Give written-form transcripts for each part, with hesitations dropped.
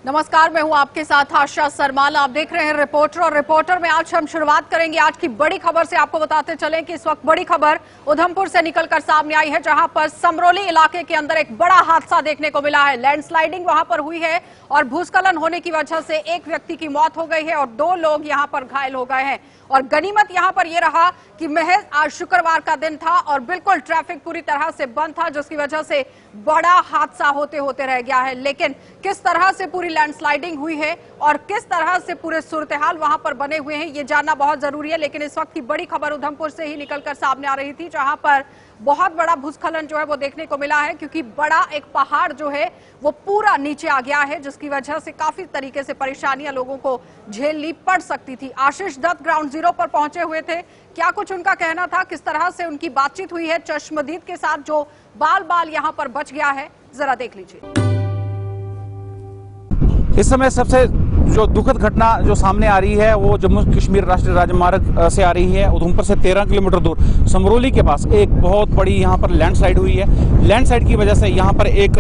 नमस्कार, मैं हूं आपके साथ आशा सरमाल। आप देख रहे हैं रिपोर्टर और रिपोर्टर में आज हम शुरुआत करेंगे आज की बड़ी खबर से। आपको बताते चलें कि इस वक्त बड़ी खबर उधमपुर से निकलकर सामने आई है, जहां पर समरोली इलाके के अंदर एक बड़ा हादसा देखने को मिला है। लैंडस्लाइडिंग वहां पर हुई है और भूस्खलन होने की वजह से एक व्यक्ति की मौत हो गई है और 2 लोग यहां पर घायल हो गए हैं। और गनीमत यहां पर यह रहा कि महज आज शुक्रवार का दिन था और बिल्कुल ट्रैफिक पूरी तरह से बंद था, जिसकी वजह से बड़ा हादसा होते होते रह गया है। लेकिन किस तरह से पूरी लैंडस्लाइडिंग हुई है और किस तरह से पूरे सूरत-ए-हाल वहां पर बने हुए हैं, ये जानना बहुत जरूरी है। लेकिन इस वक्त की बड़ी खबर उधमपुर से ही निकलकर सामने आ रही थी, जहां पर बहुत बड़ा भूस्खलन जो है वो देखने को मिला है, क्योंकि बड़ा एक पहाड़ जो है वो पूरा नीचे आ गया है, जिसकी वजह से काफी तरीके से परेशानियां लोगों को झेलनी पड़ सकती थी। आशीष दत्त ग्राउंड जीरो पर पहुंचे हुए थे, क्या कुछ उनका कहना था, किस तरह से उनकी बातचीत हुई है चश्मदीद के साथ जो बाल यहां पर बच गया है, जरा देख लीजिए। इस समय सबसे जो दुखद घटना जो सामने आ रही है वो जम्मू कश्मीर राष्ट्रीय राजमार्ग से आ रही है। उधमपुर से 13 किलोमीटर दूर समरोली के पास एक बहुत बड़ी यहाँ पर लैंडस्लाइड हुई है। लैंडस्लाइड की वजह से यहाँ पर एक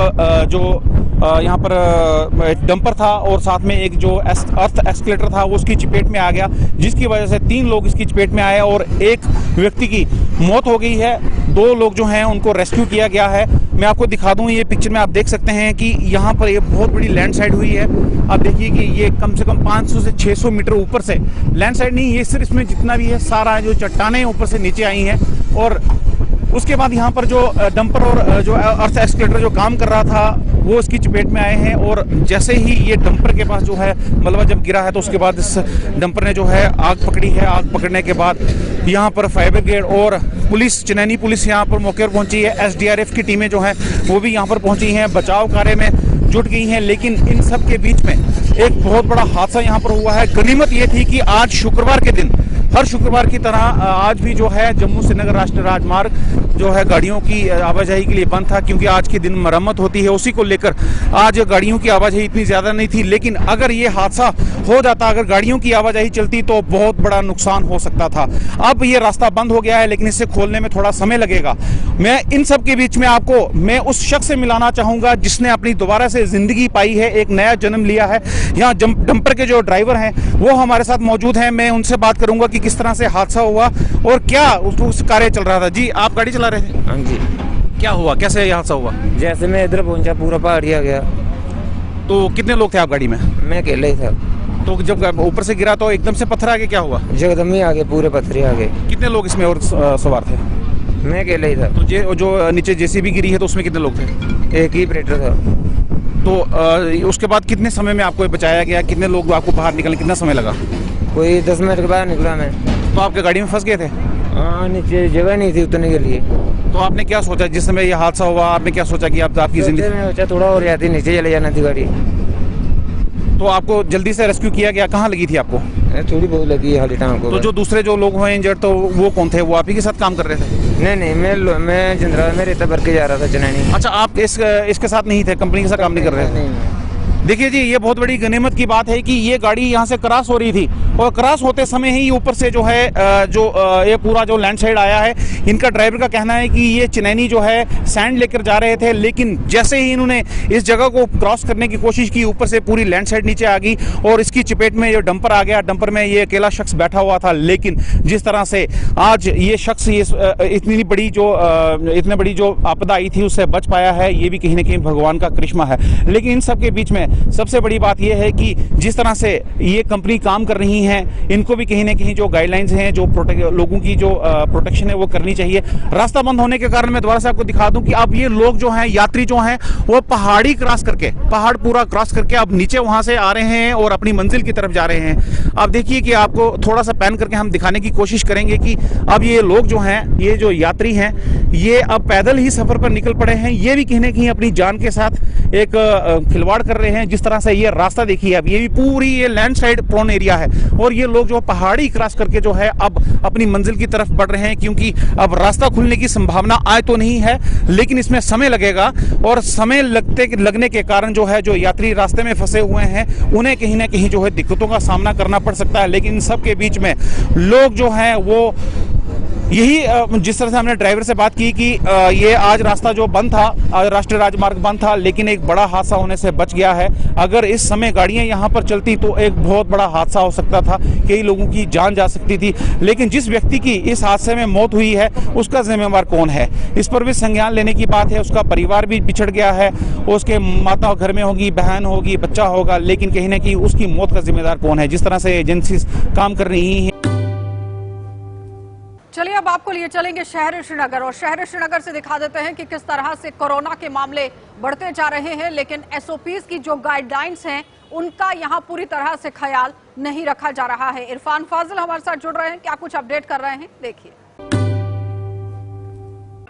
यहाँ पर डंपर था और साथ में एक जो अर्थ एक्सकलेटर था वो उसकी चपेट में आ गया, जिसकी वजह से 3 लोग इसकी चपेट में आए और एक व्यक्ति की मौत हो गई है। 2 लोग जो हैं उनको रेस्क्यू किया गया है। मैं आपको दिखा दूं, ये पिक्चर में आप देख सकते हैं कि यहाँ पर एक बहुत बड़ी लैंडस्लाइड हुई है। आप देखिए कि ये कम से कम 500 से 600 मीटर ऊपर से लैंडस्लाइड नहीं, ये सिर्फ इसमें जितना भी है सारा जो चट्टानें ऊपर से नीचे आई हैं। और उसके बाद यहाँ पर जो डंपर और जो अर्थ एक्सकलेटर जो काम कर रहा था वो इसकी चपेट में आए हैं। और जैसे ही ये डंपर के पास जो है मलबा जब गिरा है तो उसके बाद इस डंपर ने जो है आग पकड़ी है। आग पकड़ने के बाद यहाँ पर फायर ब्रिगेड और पुलिस, चनैनी पुलिस यहाँ पर मौके पर पहुंची है। SDRF की टीमें जो हैं वो भी यहाँ पर पहुंची हैं, बचाव कार्य में जुट गई हैं। लेकिन इन सब के बीच में एक बहुत बड़ा हादसा यहाँ पर हुआ है। गनीमत ये थी कि आज शुक्रवार के दिन, हर शुक्रवार की तरह आज भी जो है जम्मू श्रीनगर राष्ट्रीय राजमार्ग जो है गाड़ियों की आवाजाही के लिए बंद था, क्योंकि आज के दिन मरम्मत होती है। उसी को लेकर आज गाड़ियों की आवाजाही इतनी ज़्यादा नहीं थी। लेकिन अगर ये हादसा हो जाता, अगर गाड़ियों की आवाजाही चलती तो बहुत बड़ा नुकसान हो सकता था। अब ये रास्ता बंद हो गया है, लेकिन इसे खोलने में थोड़ा समय लगेगा। मैं इन सब के बीच में मैं उस शख्स से मिलाना चाहूँगा जिसने अपनी दोबारा से ज़िंदगी पाई है, एक नया जन्म लिया है। यहाँ डंपर के जो ड्राइवर हैं वो हमारे साथ मौजूद हैं। मैं उनसे बात करूँगा कि किस तरह से हादसा हुआ और क्या उस कार्य चल रहा था। जी, आप गाड़ी चला रहे थे? हाँ जी। क्या हुआ, कैसे ये हादसा हुआ? जैसे मैं इधर पहुंचा पूरा पहाड़ी आ गया। तो कितने लोग थे आप गाड़ी में? मैं अकेले ही था। तो जब ऊपर से गिरा तो एकदम से पत्थर आगे क्या हुआ? एकदम ही आगे पूरे पत्थर आ गए। कितने लोग इसमें और सवार थे? मैं अकेले ही था। तो जो नीचे JCB गिरी है तो उसमें कितने लोग थे? एक ही ऑपरेटर था। तो उसके बाद कितने समय में आपको बचाया गया? कितने लोग आपको बाहर निकलने कितना समय लगा? कोई 10 मिनट के बाद निकला मैं। तो आपके गाड़ी में फंस गए थे? हाँ, नीचे जगह नहीं थी उतरने के लिए। तो आपने क्या सोचा जिस समय ये हादसा हुआ? आपने क्या सोचा कि आपकी जिंदगी में सोचा थोड़ा और जाती, नीचे चले जाना थी गाड़ी। तो आपको जल्दी से रेस्क्यू किया गया? कहाँ लगी थी आपको? थोड़ी बहुत लगी हाली टांग को। तो जो दूसरे जो लोग हुए इंजर्ड तो वो कौन थे? वो आप ही के साथ काम कर रहे थे? नहीं, मैं जिंद्रा में रेता भर के जा रहा था चनैनी। अच्छा, आप इसके साथ नहीं थे, कंपनी के साथ काम नहीं कर रहे थे? नहीं। देखिए जी, ये बहुत बड़ी गनीमत की बात है कि ये गाड़ी यहाँ से क्रॉस हो रही थी और क्रॉस होते समय ही ऊपर से जो है ये पूरा जो लैंडस्लाइड आया है। इनका ड्राइवर का कहना है कि ये चनैनी जो है सैंड लेकर जा रहे थे, लेकिन जैसे ही इन्होंने इस जगह को क्रॉस करने की कोशिश की, ऊपर से पूरी लैंडस्लाइड नीचे आ गई और इसकी चपेट में ये डंपर आ गया। डंपर में ये अकेला शख्स बैठा हुआ था। लेकिन जिस तरह से आज ये शख्स इतनी बड़ी जो आपदा आई थी उससे बच पाया है, ये भी कहीं ना कहीं भगवान का करिश्मा है। लेकिन इन सब के बीच में सबसे बड़ी बात यह है कि जिस तरह से ये कंपनी काम कर रही है, इनको भी कहीं ना कहीं जो गाइडलाइंस हैं, जो लोगों की जो प्रोटेक्शन है वो करनी चाहिए। रास्ता बंद होने के कारण मैं दोबारा से आपको दिखा दूं कि अब ये लोग जो हैं, यात्री जो हैं, वो पहाड़ी क्रॉस करके, पहाड़ पूरा क्रॉस करके अब नीचे वहां से आ रहे हैं और अपनी मंजिल की तरफ जा रहे हैं। आप देखिए कि आपको थोड़ा सा पैन करके हम दिखाने की कोशिश करेंगे कि अब ये लोग जो हैं, ये जो यात्री हैं, ये अब पैदल ही सफर पर निकल पड़े हैं। ये भी कहीं ना कहीं अपनी जान के साथ एक खिलवाड़ कर रहे हैं। जिस तरह से ये रास्ता देखिए, अब ये भी पूरी ये लैंडस्लाइड प्रोन एरिया है और ये लोग जो पहाड़ी क्रॉस करके जो है अब अपनी मंजिल की तरफ बढ़ रहे हैं, क्योंकि अब रास्ता खुलने की संभावना आए तो नहीं है, लेकिन इसमें समय लगेगा। और समय लगने के कारण जो है, जो यात्री रास्ते में फंसे हुए हैं, उन्हें कहीं ना कहीं जो है दिक्कतों का सामना करना पड़ सकता है। लेकिन इन सब के बीच में लोग जो हैं वो यही जिस तरह से हमने ड्राइवर से बात की कि ये आज रास्ता जो बंद था, राष्ट्रीय राजमार्ग बंद था, लेकिन एक बड़ा हादसा होने से बच गया है। अगर इस समय गाड़ियां यहां पर चलती तो एक बहुत बड़ा हादसा हो सकता था, कई लोगों की जान जा सकती थी। लेकिन जिस व्यक्ति की इस हादसे में मौत हुई है उसका जिम्मेवार कौन है, इस पर भी संज्ञान लेने की बात है। उसका परिवार भी बिछड़ गया है, उसके माता घर में होगी, बहन होगी, बच्चा होगा, लेकिन कहीं ना कहीं उसकी मौत का जिम्मेदार कौन है। जिस तरह से एजेंसी काम कर रही है। चलिए अब आपको लिए चलेंगे शहर श्रीनगर, और शहर श्रीनगर से दिखा देते हैं कि किस तरह से कोरोना के मामले बढ़ते जा रहे हैं, लेकिन एसओपीज की जो गाइडलाइंस हैं उनका यहां पूरी तरह से ख्याल नहीं रखा जा रहा है। इरफान फाजिल हमारे साथ जुड़ रहे हैं, क्या कुछ अपडेट कर रहे हैं, देखिए।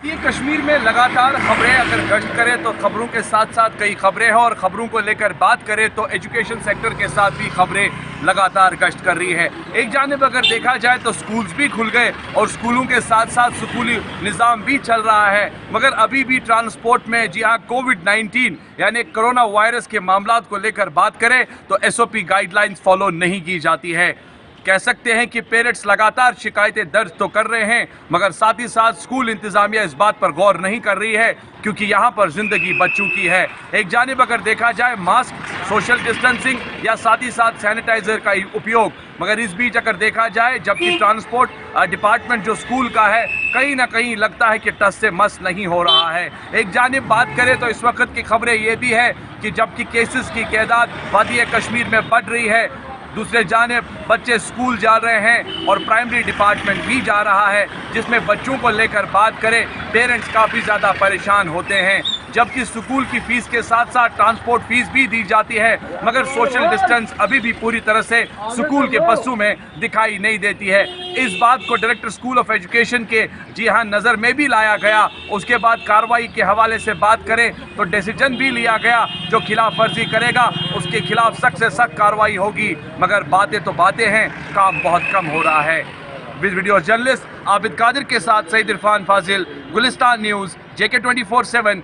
ये कश्मीर में लगातार खबरें अगर गश्त करें तो खबरों के साथ साथ कई खबरें हैं, और खबरों को लेकर बात करें तो एजुकेशन सेक्टर के साथ भी खबरें लगातार गश्त कर रही है। एक जानिब अगर देखा जाए तो स्कूल्स भी खुल गए और स्कूलों के साथ साथ स्कूली निज़ाम भी चल रहा है, मगर अभी भी ट्रांसपोर्ट में, जी हाँ, कोविड-19 यानी कोरोना वायरस के मामलात को लेकर बात करें तो एसओपी गाइडलाइंस फॉलो नहीं की जाती है। कह सकते हैं कि पेरेंट्स लगातार शिकायतें दर्ज तो कर रहे हैं, मगर साथ ही साथ स्कूल इंतजामिया इस बात पर गौर नहीं कर रही है, क्योंकि यहाँ पर जिंदगी बच चुकी है। एक जानिब अगर देखा जाए मास्क, सोशल डिस्टेंसिंग या साथ ही साथ सैनिटाइजर का उपयोग, मगर इस बीच अगर देखा जाए जबकि ट्रांसपोर्ट डिपार्टमेंट जो स्कूल का है कहीं ना कहीं लगता है कि टस से मस नहीं हो रहा है। एक जानिब बात करें तो इस वक्त की खबरें ये भी है कि जबकि केसेस की तादाद वादी कश्मीर में बढ़ रही है, दूसरे जानिब बच्चे स्कूल जा रहे हैं और प्राइमरी डिपार्टमेंट भी जा रहा है, जिसमें बच्चों को लेकर बात करें पेरेंट्स काफ़ी ज़्यादा परेशान होते हैं। जबकि स्कूल की फीस के साथ साथ ट्रांसपोर्ट फीस भी दी जाती है, मगर सोशल डिस्टेंस अभी भी पूरी तरह से स्कूल के बसों में दिखाई नहीं देती है। इस बात को डायरेक्टर स्कूल ऑफ एजुकेशन के, जी हाँ, नज़र में भी लाया गया। उसके बाद कार्रवाई के हवाले से बात करें तो डिसीजन भी लिया गया, जो खिलाफ वर्जी करेगा उसके खिलाफ सख्त से सख्त कार्रवाई होगी, मगर बातें तो बातें हैं, काम बहुत कम हो रहा है। With video journalist Abid Qadir के साथ सईद इरफान फाजिल, गुलिस्तान न्यूज़, JK 24/7।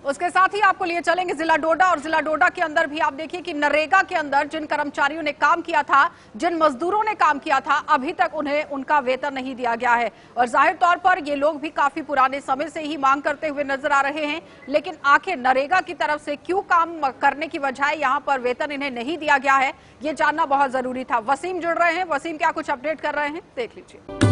उसके साथ ही आपको लिए चलेंगे जिला डोडा, और जिला डोडा के अंदर भी आप देखिए कि नरेगा के अंदर जिन कर्मचारियों ने काम किया था, जिन मजदूरों ने काम किया था, अभी तक उन्हें उनका वेतन नहीं दिया गया है। और जाहिर तौर पर ये लोग भी काफी पुराने समय से ही मांग करते हुए नजर आ रहे हैं, लेकिन आखिर नरेगा की तरफ से क्यों काम करने की बजाय यहाँ पर वेतन इन्हें नहीं दिया गया है, ये जानना बहुत जरूरी था। वसीम जुड़ रहे हैं, वसीम क्या कुछ अपडेट कर रहे हैं, देख लीजिए।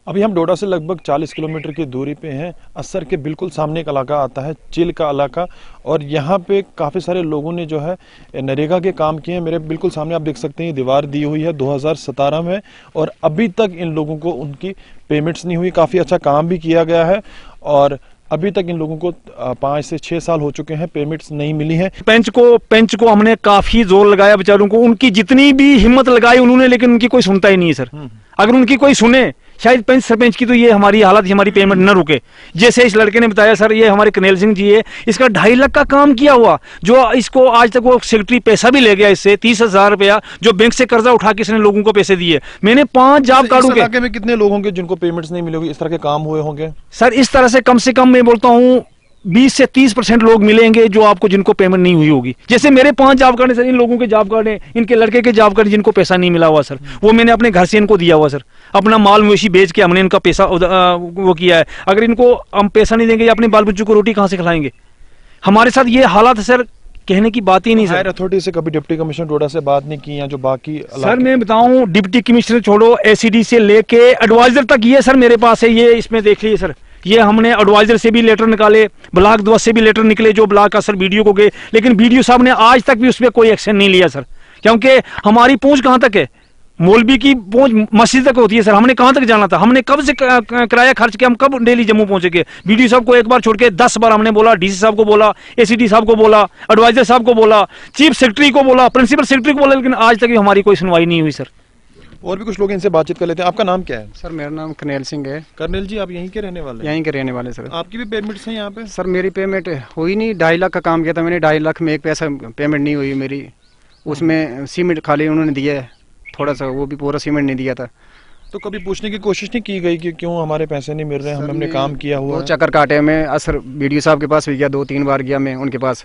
अभी हम डोडा से लगभग 40 किलोमीटर की दूरी पे हैं। असर के बिल्कुल सामने एक इलाका आता है, चिल का इलाका, और यहाँ पे काफ़ी सारे लोगों ने जो है नरेगा के काम किए हैं। मेरे बिल्कुल सामने आप देख सकते हैं, दीवार दी हुई है 2017 में, और अभी तक इन लोगों को उनकी पेमेंट्स नहीं हुई। काफ़ी अच्छा काम भी किया गया है और अभी तक इन लोगों को 5 से 6 साल हो चुके हैं, पेमेंट्स नहीं मिली हैं। पेंच को हमने काफी जोर लगाया, बेचारों को उनकी जितनी भी हिम्मत लगाई उन्होंने, लेकिन उनकी कोई सुनता ही नहीं है सर। अगर उनकी कोई सुने, शायद पंच सरपंच की, तो ये हमारी हालत, हमारी पेमेंट न रुके। जैसे इस लड़के ने बताया सर, ये हमारे कनेल सिंह जी है, इसका 2.5 लाख का काम किया हुआ, जो इसको आज तक वो सेक्रेटरी पैसा भी ले गया इससे 30,000 रुपया, जो बैंक से कर्जा उठा के इसने लोगों को पैसे दिए। मैंने 5 जॉब कार्डों के। इलाके में कितने लोग होंगे जिनको पेमेंट्स नहीं मिले होगी, इस तरह के काम हुए होंगे? सर इस तरह से कम मैं बोलता हूँ 20 से 30% लोग मिलेंगे जो आपको, जिनको पेमेंट नहीं हुई होगी। जैसे मेरे 5 जॉब कार्ड है सर, इन लोगों के जॉब कार्ड है, इनके लड़के के जॉब कार्ड जिनको पैसा नहीं मिला हुआ सर, वो मैंने अपने घर से इनको दिया हुआ सर। अपना माल मवेशी बेच के हमने इनका पैसा वो किया है। अगर इनको हम पैसा नहीं देंगे, या अपने बाल बच्चों को रोटी कहाँ से खिलाएंगे? हमारे साथ ये हालात है सर, कहने की बात ही नहीं सर। अथॉरिटी से कभी डिप्टी कमिश्नर डोडा से बात नहीं की, या जो बाकी सर मैं बताऊं, डिप्टी कमिश्नर छोड़ो, एसीडी से लेके एडवाइजर तक ये सर मेरे पास है। ये इसमें देख लीजिए सर, ये हमने एडवाइजर से भी लेटर निकाले, ब्लॉक 2 से भी लेटर निकले, जो ब्लॉक का सर बीडीओ को गए, लेकिन बीडीओ साहब ने आज तक भी उस पर कोई एक्शन नहीं लिया सर। क्योंकि हमारी पहुंच कहां तक है, मौलवी की पहुंच मस्जिद तक होती है सर। हमने कहां तक जाना था, हमने कब से किराया खर्च के हम कब डेली जम्मू पहुंचेंगे? बीडीओ साहब को एक बार छोड़ के 10 बार हमने बोला, डीसी साहब को बोला, एसीडी साहब को बोला, एडवाइजर साहब को बोला, चीफ सेक्रेटरी को बोला, प्रिंसिपल सेक्रेटरी को बोला, लेकिन आज तक भी हमारी कोई सुनवाई नहीं हुई सर। और भी कुछ लोग इनसे बातचीत कर लेते हैं। आपका नाम क्या है? सर मेरा नाम कनेल सिंह है। कर्नल जी, आप यहीं के रहने वाले हैं? यहीं के रहने वाले सर। आपकी भी पेमेंट्स हैं यहाँ पे? सर मेरी पेमेंट हुई नहीं, 2.5 लाख का काम किया था मैंने, 2.5 लाख में एक पैसा पेमेंट नहीं हुई मेरी। उसमें सीमेंट खाली उन्होंने दिया है थोड़ा सा, वो भी पूरा सीमेंट नहीं दिया था। तो कभी पूछने की कोशिश नहीं की गई कि क्यों हमारे पैसे नहीं मिल रहे हैं, हमने काम किया हुआ? वो चक्कर काटे, मैं असर बीडीओ साहब के पास भी गया, 2-3 बार गया मैं उनके पास,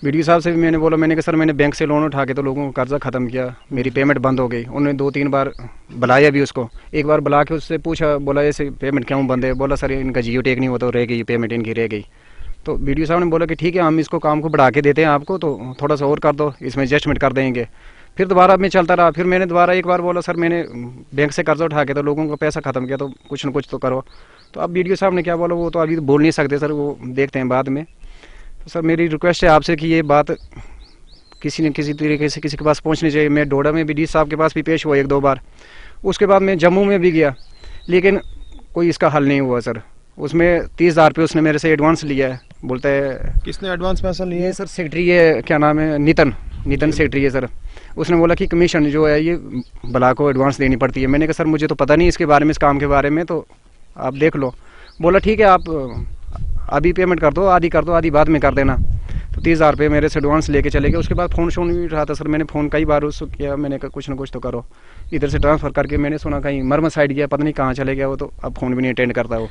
वीडियो साहब से भी मैंने बोला, मैंने कहा सर मैंने बैंक से लोन उठा के तो लोगों को कर्जा ख़त्म किया, मेरी पेमेंट बंद हो गई। उन्होंने 2-3 बार बुलाया भी उसको, एक बार बुला के उससे पूछा, बोला ऐसे पेमेंट क्यों बंद है? बोला सर इनका जियो टेक नहीं होता, तो रह गई पेमेंट इनकी रह गई। तो वीडियो साहब ने बोला कि ठीक है हम इसको काम को बढ़ा के देते हैं आपको, तो थोड़ा सा और कर दो, इसमें एडजस्टमेंट कर देंगे। फिर दोबारा मैं चलता रहा, फिर मैंने दोबारा एक बार बोला सर मैंने बैंक से कर्जा उठा के तो लोगों का पैसा ख़त्म किया, तो कुछ न कुछ तो करो। तो अब वीडियो साहब ने क्या बोला वो तो अभी बोल नहीं सकते सर, वो देखते हैं बाद में। तो सर मेरी रिक्वेस्ट है आपसे कि ये बात किसी न किसी तरीके से किसी के पास पहुंचनी चाहिए। मैं डोडा में भी डी साहब के पास भी पेश हुआ 1-2 बार, उसके बाद मैं जम्मू में भी गया, लेकिन कोई इसका हल नहीं हुआ सर। उसमें 30,000 रुपये उसने मेरे से एडवांस लिया है, बोलता है। किसने एडवांस पैसा लिया है? सर सेक्रेटरी है, क्या नाम है, नितिन सेक्रेटरी है सर। उसने बोला कि कमीशन जो है ये बला को एडवांस देनी पड़ती है। मैंने कहा सर मुझे तो पता नहीं इसके बारे में, इस काम के बारे में, तो आप देख लो। बोला ठीक है आप अभी पेमेंट कर दो, आधी कर दो, आधी बाद में कर देना। तो 30,000 रुपये मेरे से एडवांस लेके चले गए। उसके बाद फ़ोन शोन भी उठा था सर, मैंने फ़ोन कई बार उसको किया, मैंने कहा कुछ ना कुछ तो करो। इधर से ट्रांसफ़र करके मैंने सुना कहीं मरमत साइड गया, पता नहीं कहाँ चले गया वो, तो अब फ़ोन भी नहीं अटेंड करता वो।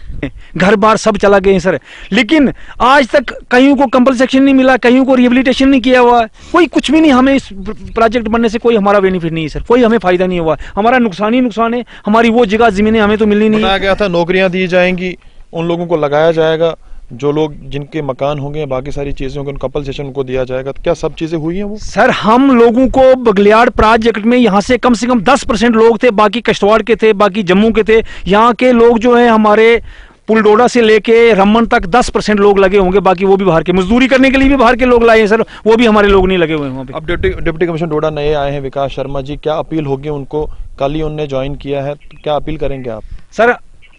घर बार सब चला गए सर, लेकिन आज तक कईयों को कंपनसेशन नहीं मिला, कईयों को रिहेबिलिटेशन नहीं किया हुआ, कोई कुछ भी नहीं। हमें इस प्रोजेक्ट बनने से कोई हमारा बेनिफिट नहीं है सर, कोई हमें फायदा नहीं हुआ, हमारा नुकसान ही नुकसान है। हमारी वो जगह ज़मीनें हमें तो मिलनी नहीं। बताया गया था नौकरियां दी जाएंगी, उन लोगों को लगाया जाएगा, जो लोग जिनके मकान होंगे, बाकी सारी चीजें होंगी, उनको कंपनसेशन उनको दिया जाएगा। तो क्या सब चीजें हुई हैं वो? सर हम लोगों को बगलियाड़ प्रोजेक्ट में यहाँ से कम 10% लोग थे, बाकी किश्तवाड़ के थे, बाकी जम्मू के थे। यहाँ के लोग जो है हमारे पुलडोडा से लेके रमन तक 10% लोग लगे होंगे, बाकी वो भी बाहर के, मजदूरी करने के लिए भी बाहर के लोग लाए हैं सर, वो भी हमारे लोग नहीं लगे हुए हैं वहाँ पे। अब डिप्टी कमिश्नर डोडा नए आए हैं विकास शर्मा जी, क्या अपील होगी उनको? कल ही उनने ज्वाइन किया है, तो क्या अपील करेंगे आप? सर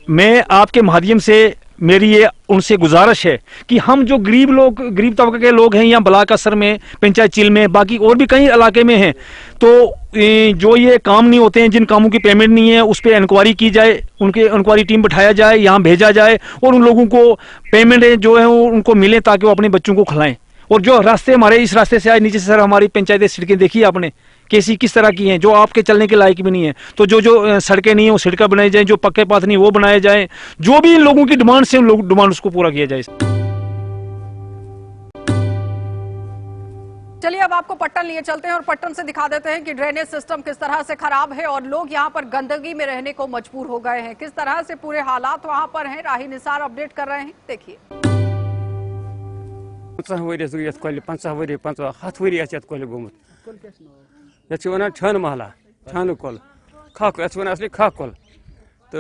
मैं आपके माध्यम से मेरी ये उनसे गुजारिश है कि हम जो गरीब तबके के लोग हैं, यहाँ ब्लॉक असर में, पंचायत चिल में, बाकी और भी कई इलाके में हैं, तो जो ये काम नहीं होते हैं, जिन कामों की पेमेंट नहीं है, उस पर इंक्वायरी की जाए, उनके इंक्वायरी टीम बिठाया जाए, यहाँ भेजा जाए और उन लोगों को पेमेंट जो है वो उनको मिले, ताकि वो अपने बच्चों को खिलाएं। और जो रास्ते हमारे इस रास्ते से आए नीचे से सर, हमारी पंचायत सड़कें देखी आपने किस तरह की हैं, जो आपके चलने के लायक भी नहीं है। तो जो सड़कें नहीं है वो सड़कें बनाई जाए, जो पक्के पाथ नहीं वो बनाए जाए, जो भी इन लोगों की डिमांड से उन लोग डिमांड उसको पूरा किया जाए। चलिए अब आपको पट्टन लिए चलते हैं और पट्टन से दिखा देते हैं कि ड्रेनेज सिस्टम किस तरह से खराब है और लोग यहाँ पर गंदगी में रहने को मजबूर हो गए हैं। किस तरह से पूरे हालात वहाँ पर हैं, राही निसार अपडेट कर रहे हैं, देखिए। 50 वरी 50 वरी गोमुत ये वन छन महला छान कोल खक वन असली खक कोल तो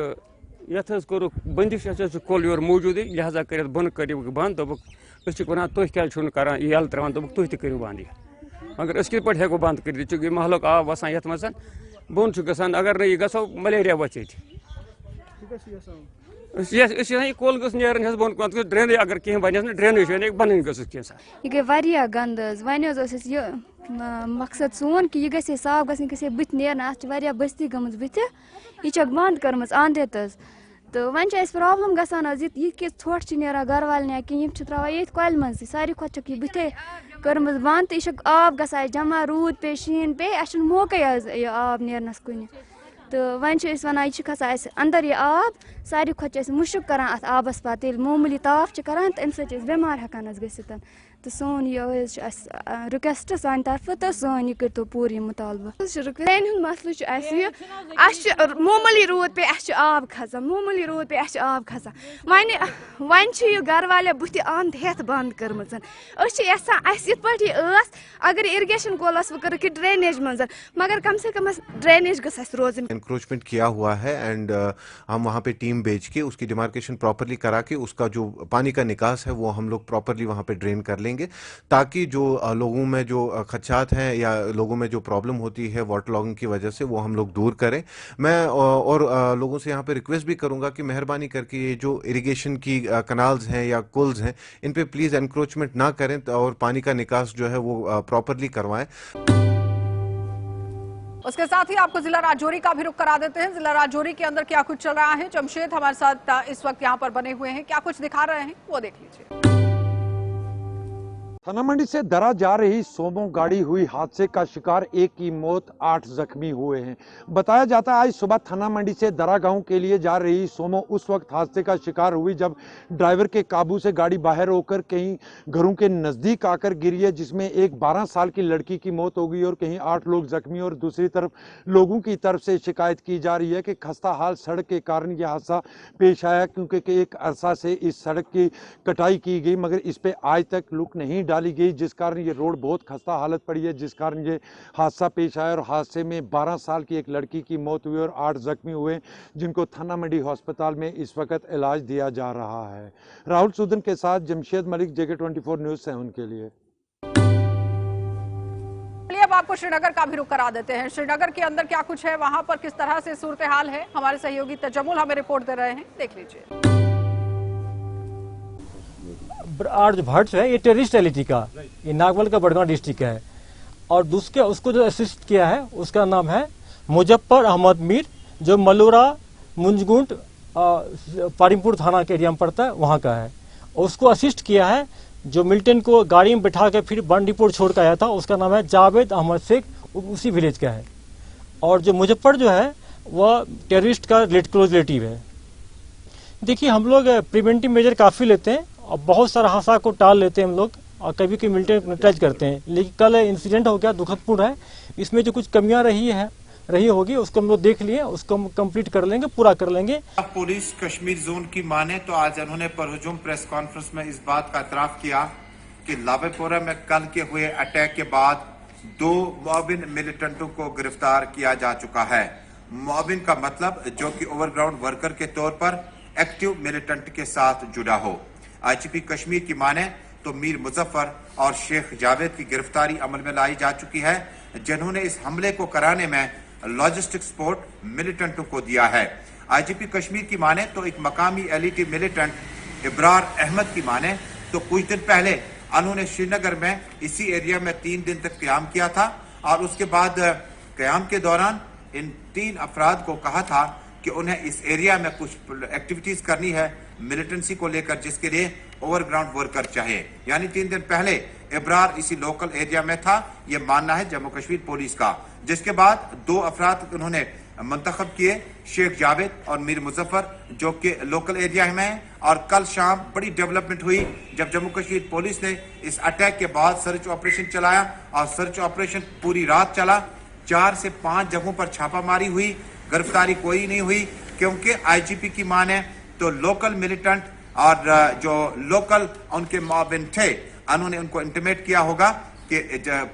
ये कोर बंदिश कोल योर मौजूद लिहाजा कर बन कर बंद दोक वन तुह क्या करान यल त्रान दोक तुह तू बंद मगर अस कित हेको बंद कर महलक आब वसान ये मज बोन गसान अगर नई गो मलेरिया वच ये कोल गस नेरन बोन कुन ड्रेन अगर कहीं बन ड्रेनेज बन गस यह गई वारिया गंद वन मकसद सोन कि यह गई साफ गई बुत नेरन अत बस्ती गम बुत यह बंद कर्म आंदित तो वन प्रॉब्लम गसान यह कि ोट नेरान गर वाल कहीं त्रा ये कल मज सारी खुद बुथे कर्म बंद तो यह आब ग जमा रूद पे शीन पे अस मौके आब नेरनस कुन तो वन वन यह खसान अंदर यह आब सारी खुद मुशक कर अत आबस पे मामूली ताफ कर तो अमे बेमार हेकान गसित तो सोन यह रिक्वेस्ट सान तरफ तो सोन यह कर पूरी मुतालबा ड्रेन मसल मामूली रूद पे आब खसान मामूली रूद पे आब खसान वन यह गर वाले बुत अंद हेत बंद कर्म अगर इरिगेशन कोलस वो कर ड्रेनेज मज मगर कम से कम ड्रेनेज गस रोज एनक्रोचमेंट किया हुआ है एंड हम वहाँ पे टीम भेज के उसकी डिमार्केशन प्रॉपरली करा के उसका जो पानी का निकास है वो हम लोग प्रॉपरली वहाँ पे ड्रेन कर लेंगे ताकि जो लोगों में जो खदशात हैं या लोगों में जो प्रॉब्लम होती है वाटर लॉगिंग की वजह से वो हम लोग दूर करें। मैं और लोगों से यहाँ पे रिक्वेस्ट भी करूँगा कि मेहरबानी करके ये जो इरिगेशन की कनाल्स हैं या कुल्स हैं इन पे प्लीज़ एनक्रोचमेंट ना करें और पानी का निकास जो है वो प्रॉपरली करवाएं। उसके साथ ही आपको जिला राजौरी का भी रुख करा देते हैं। जिला राजौरी के अंदर क्या कुछ चल रहा है, जमशेद हमारे साथ इस वक्त यहाँ पर बने हुए हैं, क्या कुछ दिखा रहे हैं वो देख लीजिए। थाना मंडी से दरा जा रही सोमो गाड़ी हुई हादसे का शिकार, एक की मौत, 8 जख्मी हुए हैं। बताया जाता है आज सुबह थाना मंडी से दरा गांव के लिए जा रही सोमो उस वक्त हादसे का शिकार हुई जब ड्राइवर के काबू से गाड़ी बाहर होकर कहीं घरों के नजदीक आकर गिरी है, जिसमें एक 12 साल की लड़की की मौत हो गई और कहीं 8 लोग जख्मी। और दूसरी तरफ लोगों की तरफ से शिकायत की जा रही है कि खस्ता हाल सड़क के कारण यह हादसा पेश आया, क्योंकि एक अरसा से इस सड़क की कटाई की गई मगर इस पे आज तक लुक नहीं डाली गई, जिस कारण ये रोड बहुत खस्ता हालत पड़ी है, जिस कारण ये हादसा पेश आया। और हादसे में 12 साल की एक लड़की की मौत हुई और 8 जख्मी हुए, जिनको थाना मंडी अस्पताल में इस वक्त इलाज दिया जा रहा है। राहुल सूदन के साथ जमशेद मलिक, JK24 न्यूज़ 7 के लिए। चलिए अब आपको श्रीनगर का भी रुख करा देते हैं। श्रीनगर के अंदर क्या कुछ है, वहां पर किस तरह से सूरत हाल है, हमारे सहयोगी तजम्मुल हमें रिपोर्ट दे रहे हैं, देख लीजिए। आर्ज भट्ट है, ये टेररिस्ट एलिटी का, ये नागवल का बड़गांव डिस्ट्रिक्ट है। और दूसरे उसको जो असिस्ट किया है उसका नाम है मुजफ्फर अहमद मीर, जो मलोरा मुंजगुंट पारीमपुर थाना के एरिया में पड़ता है, वहाँ का है। उसको असिस्ट किया है जो मिल्टन को गाड़ी में बैठा के फिर बंडीपुर छोड़ कर आया था, उसका नाम है जावेद अहमद शेख, उसी विलेज का है। और जो मुजफ्फर जो है वह टेररिस्ट का क्लोज रिलेटिव है। देखिए हम लोग प्रिवेंटिव मेजर काफ़ी लेते हैं और बहुत सारा हादसा को टाल लेते हैं हम लोग, और कभी कभी मिल्टन न्यूट्रलाइज करते हैं। लेकिन कल इंसिडेंट हो गया, दुखदपूर्ण है। इसमें जो कुछ कमियां रही होगी उसको हम लोग देख लिए, उसको हम कंप्लीट कर लेंगे, पूरा कर लेंगे। पुलिस कश्मीर जोन की माने तो आज उन्होंने परहुजुम प्रेस कॉन्फ्रेंस में इस बात का इतराफ किया कि लावेपोरा में कल के हुए अटैक के बाद 2 मुआविन मिलिटेंटों को गिरफ्तार किया जा चुका है। मुआविन का मतलब जो कि ओवरग्राउंड वर्कर के तौर पर एक्टिव मिलिटेंट के साथ जुड़ा हो। IGP कश्मीर की माने तो मीर मुजफ्फर और शेख जावेद की गिरफ्तारी अमल में लाई जा चुकी है, जिन्होंने इस हमले को कराने में लॉजिस्टिक सपोर्ट मिलिटेंटों को दिया है। IGP कश्मीर की माने तो एक मकामी एलिटी मिलिटेंट इब्रार अहमद की माने तो कुछ दिन पहले उन्होंने श्रीनगर में इसी एरिया में 3 दिन तक क्याम किया था, और उसके बाद क्याम के दौरान इन 3 अफराद को कहा था कि उन्हें इस एरिया में कुछ एक्टिविटीज करनी है मिलिटेंसी को लेकर, जिसके लिए ओवरग्राउंड वर्कर चाहिए। यानी 3 दिन पहले इब्रार इसी लोकल एरिया में था, यह मानना है जम्मू कश्मीर पुलिस का। जिसके बाद 2 अफराद उन्होंने मंतखब किए, शेख जावेद और मीर मुजफ्फर, जो कि लोकल एरिया में है। और कल शाम बड़ी डेवलपमेंट हुई जब जम्मू कश्मीर पुलिस ने इस अटैक के बाद सर्च ऑपरेशन चलाया, और सर्च ऑपरेशन पूरी रात चला। 4 से 5 जगहों पर छापामारी हुई, गिरफ्तारी कोई नहीं हुई, क्योंकि IGP की माने तो लोकल मिलिटेंट और जो लोकल उनके मुआविन थे, उन्होंने उनको इंटीमेट किया होगा कि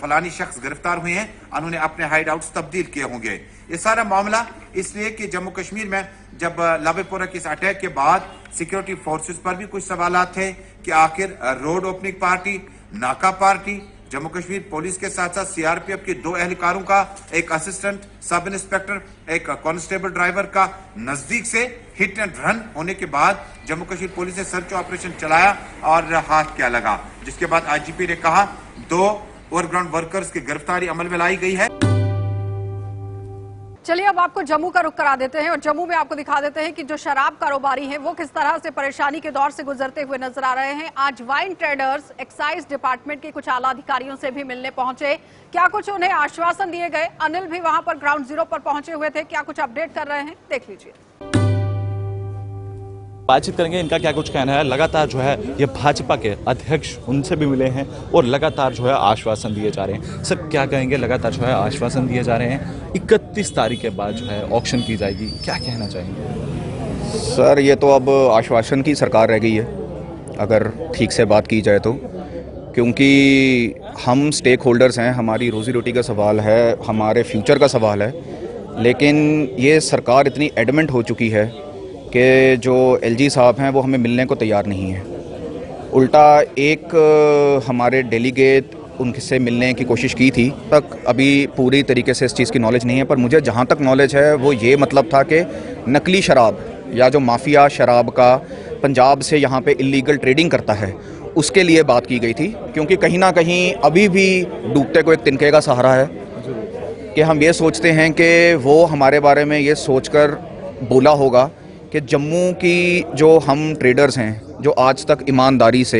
फलानी शख्स गिरफ्तार हुए हैं, उन्होंने अपने हाइड आउट्स तब्दील किए होंगे। ये सारा मामला इसलिए कि जम्मू कश्मीर में जब लावेपोरा के इस अटैक के बाद सिक्योरिटी फोर्सेस पर भी कुछ सवालात थे कि आखिर रोड ओपनिंग पार्टी, नाका पार्टी, जम्मू कश्मीर पुलिस के साथ साथ CRPF के 2 एहलकारों का, एक असिस्टेंट सब इंस्पेक्टर, एक कांस्टेबल ड्राइवर का नजदीक से हिट एंड रन होने के बाद जम्मू कश्मीर पुलिस ने सर्च ऑपरेशन चलाया और हाथ क्या लगा, जिसके बाद IGP ने कहा 2 ओवरग्राउंड वर्कर्स की गिरफ्तारी अमल में लाई गई है। चलिए अब आपको जम्मू का रुख करा देते हैं और जम्मू में आपको दिखा देते हैं कि जो शराब कारोबारी हैं वो किस तरह से परेशानी के दौर से गुजरते हुए नजर आ रहे हैं। आज वाइन ट्रेडर्स एक्साइज डिपार्टमेंट के कुछ आला अधिकारियों से भी मिलने पहुंचे, क्या कुछ उन्हें आश्वासन दिए गए। अनिल भी वहां पर ग्राउंड जीरो पर पहुंचे हुए थे, क्या कुछ अपडेट कर रहे हैं, देख लीजिए। बातचीत करेंगे, इनका क्या कुछ कहना है। लगातार जो है ये भाजपा के अध्यक्ष, उनसे भी मिले हैं और लगातार जो है आश्वासन दिए जा रहे हैं। सर क्या कहेंगे, लगातार जो है आश्वासन दिए जा रहे हैं, 31 तारीख के बाद जो है ऑक्शन की जाएगी, क्या कहना चाहेंगे? सर ये तो अब आश्वासन की सरकार रह गई है, अगर ठीक से बात की जाए तो, क्योंकि हम स्टेक होल्डर्स हैं, हमारी रोजी रोटी का सवाल है, हमारे फ्यूचर का सवाल है। लेकिन ये सरकार इतनी एडमेंट हो चुकी है कि जो LG साहब हैं वो हमें मिलने को तैयार नहीं है। उल्टा एक हमारे डेलीगेट उनसे मिलने की कोशिश की थी, तक अभी पूरी तरीके से इस चीज़ की नॉलेज नहीं है, पर मुझे जहाँ तक नॉलेज है वो ये मतलब था कि नकली शराब या जो माफिया शराब का पंजाब से यहाँ पे इलीगल ट्रेडिंग करता है उसके लिए बात की गई थी। क्योंकि कहीं ना कहीं अभी भी डूबते को एक तिनके का सहारा है कि हम ये सोचते हैं कि वो हमारे बारे में ये सोचकर बोला होगा कि जम्मू की जो हम ट्रेडर्स हैं जो आज तक ईमानदारी से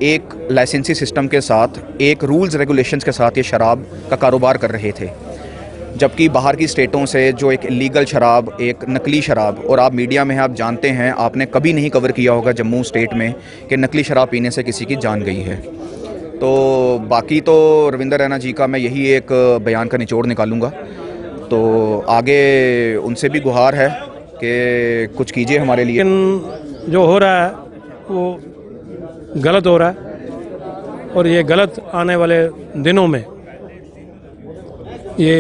एक लाइसेंसी सिस्टम के साथ, एक रूल्स रेगुलेशंस के साथ ये शराब का कारोबार कर रहे थे, जबकि बाहर की स्टेटों से जो एक इलीगल शराब, एक नकली शराब, और आप मीडिया में आप जानते हैं, आपने कभी नहीं कवर किया होगा जम्मू स्टेट में कि नकली शराब पीने से किसी की जान गई है। तो बाकी तो रविंदर रैना जी का मैं यही एक बयान का निचोड़ निकालूंगा। तो आगे उनसे भी गुहार है कि कुछ कीजिए हमारे लिए। जो हो रहा है वो गलत हो रहा है, और ये गलत आने वाले दिनों में ये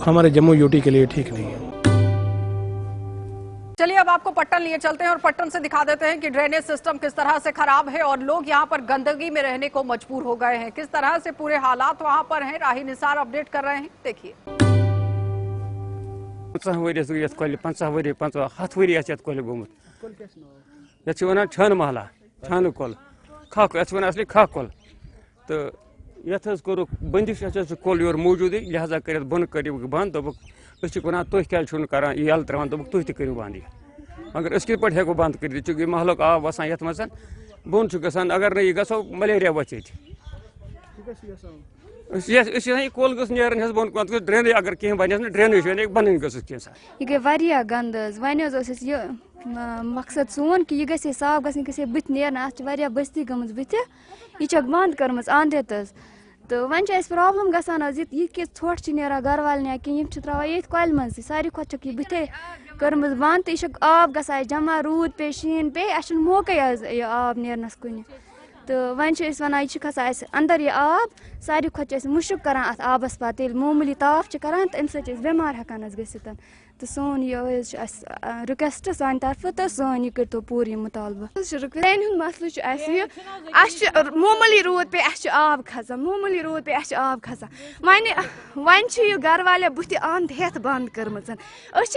हमारे जम्मू यूटी के लिए ठीक नहीं है। चलिए अब आपको पट्टन लिए चलते हैं और पट्टन से दिखा देते हैं कि ड्रेनेज सिस्टम किस तरह से खराब है और लोग यहां पर गंदगी में रहने को मजबूर हो गए हैं। किस तरह से पूरे हालात वहां पर हैं, राही निसार अपडेट कर रहे हैं, देखिए। 50 वरियस गई कोल 50 वरि 50 7 वरि आछत कोल गोमुत ये छ वना छन महला छन कोल खाक एछ वना असली खाक कोल तो यथ करो बंदिश एछ कोल योर मौजूद लिहाजा कर बन करियो बंद दोब अस वना तुह क्या छुन करान यल त्रवान दोब तुह त करियो बंद मगर अस कित पट हेको बंद कर चूंकि महलक आब वसान यथ मसन बोन छु गसान अगर न ये गसो मलेरिया बचे कोल गस नेरन हस बोन कोन ड्रेन अगर कहीं बन ड्रेनेज बन गस यह गई वारिया गंद वन ये मकसद सोन कि यह गई साफ गई बुत नेरन अत बस्ती गमज बुत यह बंद कर्म आंदित तो वन प्रॉब्लम गसान यह कि ोट नेरान गर वाल कि त्रा ये कल मज सारी खुद यह बुथे कर्म बंद तो यह आब गसा जमा रूद पे शीन पे अस मौके आब नेरनस कुन तो वन वन यह खसान अंदर यह आब सारी खुद मुशक करान अत आबस पे मामूली ताफ करान तो अमे बेमार हेकान गसित तो सोन यह रिक्वेस्ट सान तरफ तो सोन यह कर पूर मुतालबा ड्रेन हूं मसल मामूली रूद पे आब खसान मामूली रूद पे आब खसान वन यह गर वाले बुत अंद हेत बंद कर्म